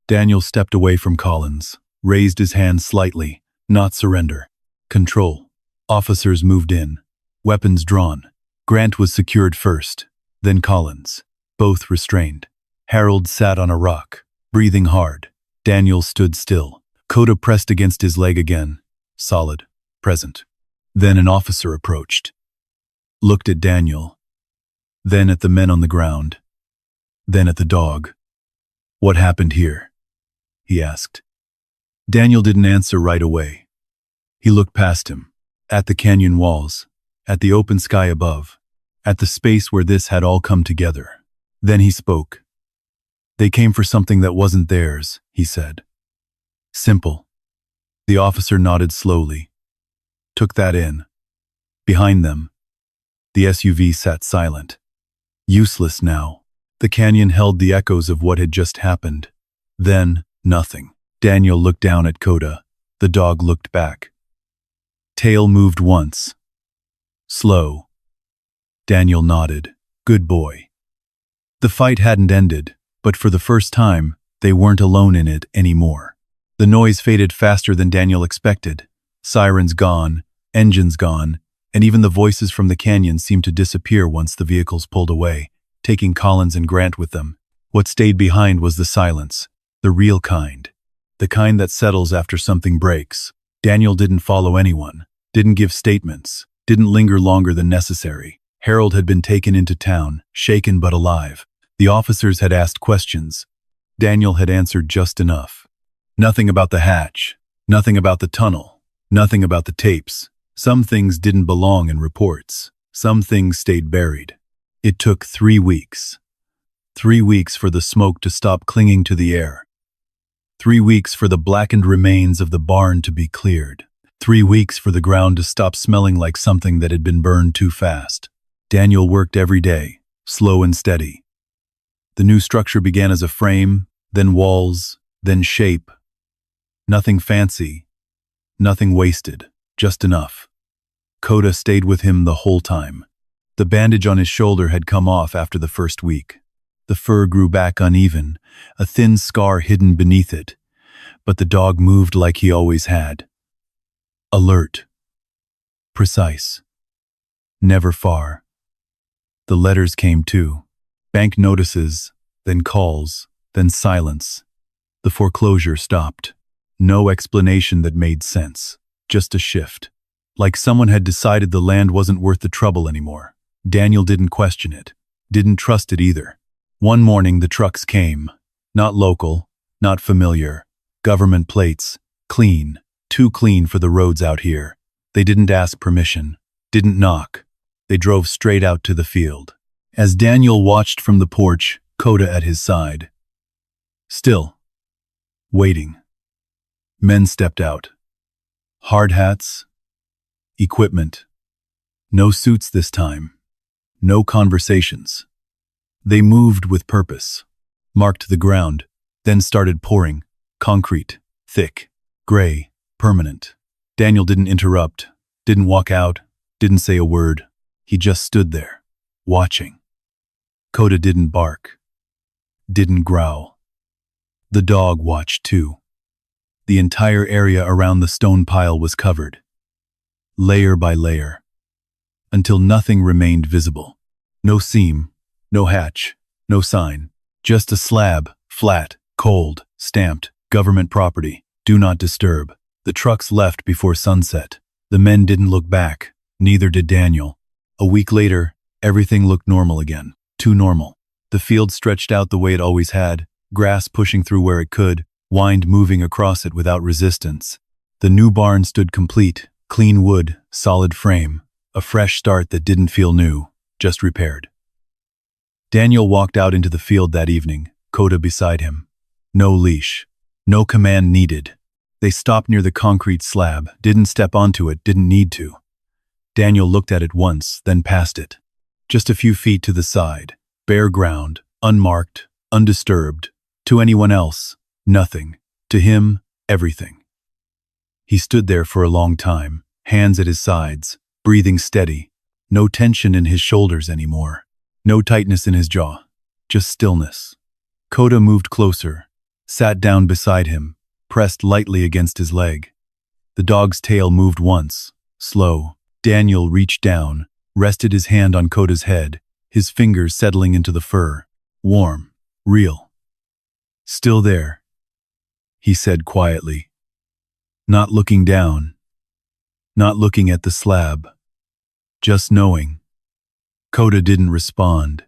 Daniel stepped away from Collins. Raised his hand slightly. Not surrender. Control. Officers moved in. Weapons drawn. Grant was secured first. Then Collins. Both restrained. Harold sat on a rock, breathing hard. Daniel stood still. Kota pressed against his leg again. Solid. Present. Then an officer approached. Looked at Daniel. Then at the men on the ground. Then at the dog. What happened here? He asked. Daniel didn't answer right away. He looked past him. At the canyon walls. At the open sky above. At the space where this had all come together. Then he spoke. They came for something that wasn't theirs, he said. Simple. The officer nodded slowly. Took that in. Behind them, the SUV sat silent. Useless now. The canyon held the echoes of what had just happened. Then, nothing. Daniel looked down at Kota. The dog looked back. Tail moved once. Slow. Daniel nodded. Good boy. The fight hadn't ended, but for the first time, they weren't alone in it anymore. The noise faded faster than Daniel expected. Sirens gone, engines gone, and even the voices from the canyon seemed to disappear once the vehicles pulled away, taking Collins and Grant with them. What stayed behind was the silence, the real kind. The kind that settles after something breaks. Daniel didn't follow anyone, didn't give statements, didn't linger longer than necessary. Harold had been taken into town, shaken but alive. The officers had asked questions. Daniel had answered just enough. Nothing about the hatch, nothing about the tunnel, nothing about the tapes. Some things didn't belong in reports. Some things stayed buried. It took 3 weeks. 3 weeks for the smoke to stop clinging to the air. 3 weeks for the blackened remains of the barn to be cleared. 3 weeks for the ground to stop smelling like something that had been burned too fast. Daniel worked every day, slow and steady. The new structure began as a frame, then walls, then shape. Nothing fancy, nothing wasted, just enough. Kota stayed with him the whole time. The bandage on his shoulder had come off after the first week. The fur grew back uneven, a thin scar hidden beneath it, but the dog moved like he always had. Alert. Precise. Never far. The letters came too. Bank notices, then calls, then silence. The foreclosure stopped. No explanation that made sense. Just a shift. Like someone had decided the land wasn't worth the trouble anymore. Daniel didn't question it. Didn't trust it either. One morning the trucks came. Not local, not familiar. Government plates. Clean. Too clean for the roads out here. They didn't ask permission. Didn't knock. They drove straight out to the field. As Daniel watched from the porch, Kota at his side. Still. Waiting. Men stepped out. Hard hats. Equipment. No suits this time. No conversations. They moved with purpose. Marked the ground, then started pouring. Concrete. Thick. Gray. Permanent. Daniel didn't interrupt. Didn't walk out. Didn't say a word. He just stood there. Watching. Kota didn't bark. Didn't growl. The dog watched too. The entire area around the stone pile was covered. Layer by layer. Until nothing remained visible. No seam, no hatch, no sign. Just a slab, flat, cold, stamped, government property. Do not disturb. The trucks left before sunset. The men didn't look back. Neither did Daniel. A week later, everything looked normal again. Too normal. The field stretched out the way it always had, grass pushing through where it could, wind moving across it without resistance. The new barn stood complete, clean wood, solid frame, a fresh start that didn't feel new, just repaired. Daniel walked out into the field that evening, Kota beside him. No leash. No command needed. They stopped near the concrete slab, didn't step onto it, didn't need to. Daniel looked at it once, then past it. Just a few feet to the side, bare ground, unmarked, undisturbed. To anyone else, nothing. To him, everything. He stood there for a long time, hands at his sides, breathing steady. No tension in his shoulders anymore. No tightness in his jaw. Just stillness. Kota moved closer, sat down beside him, pressed lightly against his leg. The dog's tail moved once, slow. Daniel reached down, rested his hand on Kota's head, his fingers settling into the fur. Warm. Real. Still there, he said quietly. Not looking down. Not looking at the slab. Just knowing. Kota didn't respond.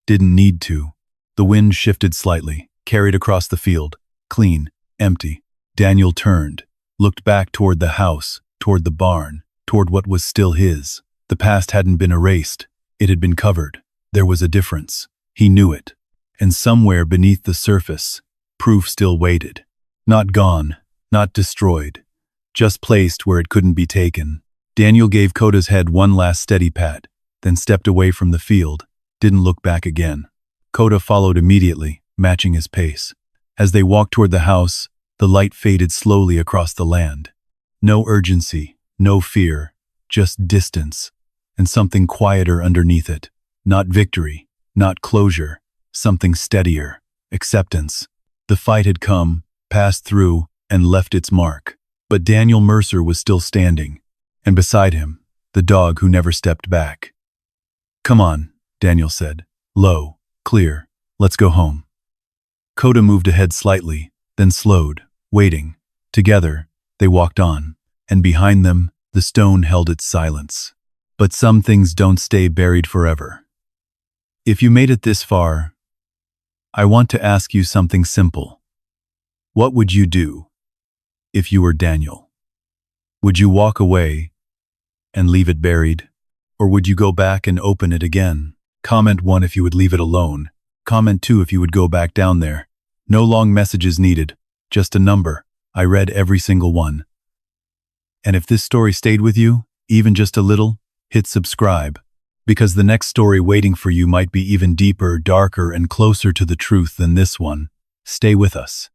Didn't need to. The wind shifted slightly, carried across the field. Clean. Empty. Daniel turned, looked back toward the house, toward the barn, toward what was still his. The past hadn't been erased. It had been covered. There was a difference. He knew it. And somewhere beneath the surface, proof still waited. Not gone, not destroyed, just placed where it couldn't be taken. Daniel gave Kota's head one last steady pat, then stepped away from the field, didn't look back again. Kota followed immediately, matching his pace. As they walked toward the house, the light faded slowly across the land. No urgency, no fear, just distance. and something quieter underneath it. Not victory, not closure, something steadier, acceptance. The fight had come, passed through, and left its mark. But Daniel Mercer was still standing, and beside him, the dog who never stepped back. "Come on," Daniel said. Low, clear, "let's go home." Kota moved ahead slightly, then slowed, waiting. Together, they walked on, and behind them, the stone held its silence. But some things don't stay buried forever. If you made it this far, I want to ask you something simple. What would you do if you were Daniel? Would you walk away and leave it buried? Or would you go back and open it again? Comment 1 if you would leave it alone. Comment 2 if you would go back down there. No long messages needed, just a number. I read every single one. And if this story stayed with you, even just a little, hit subscribe, because the next story waiting for you might be even deeper, darker, and closer to the truth than this one. Stay with us.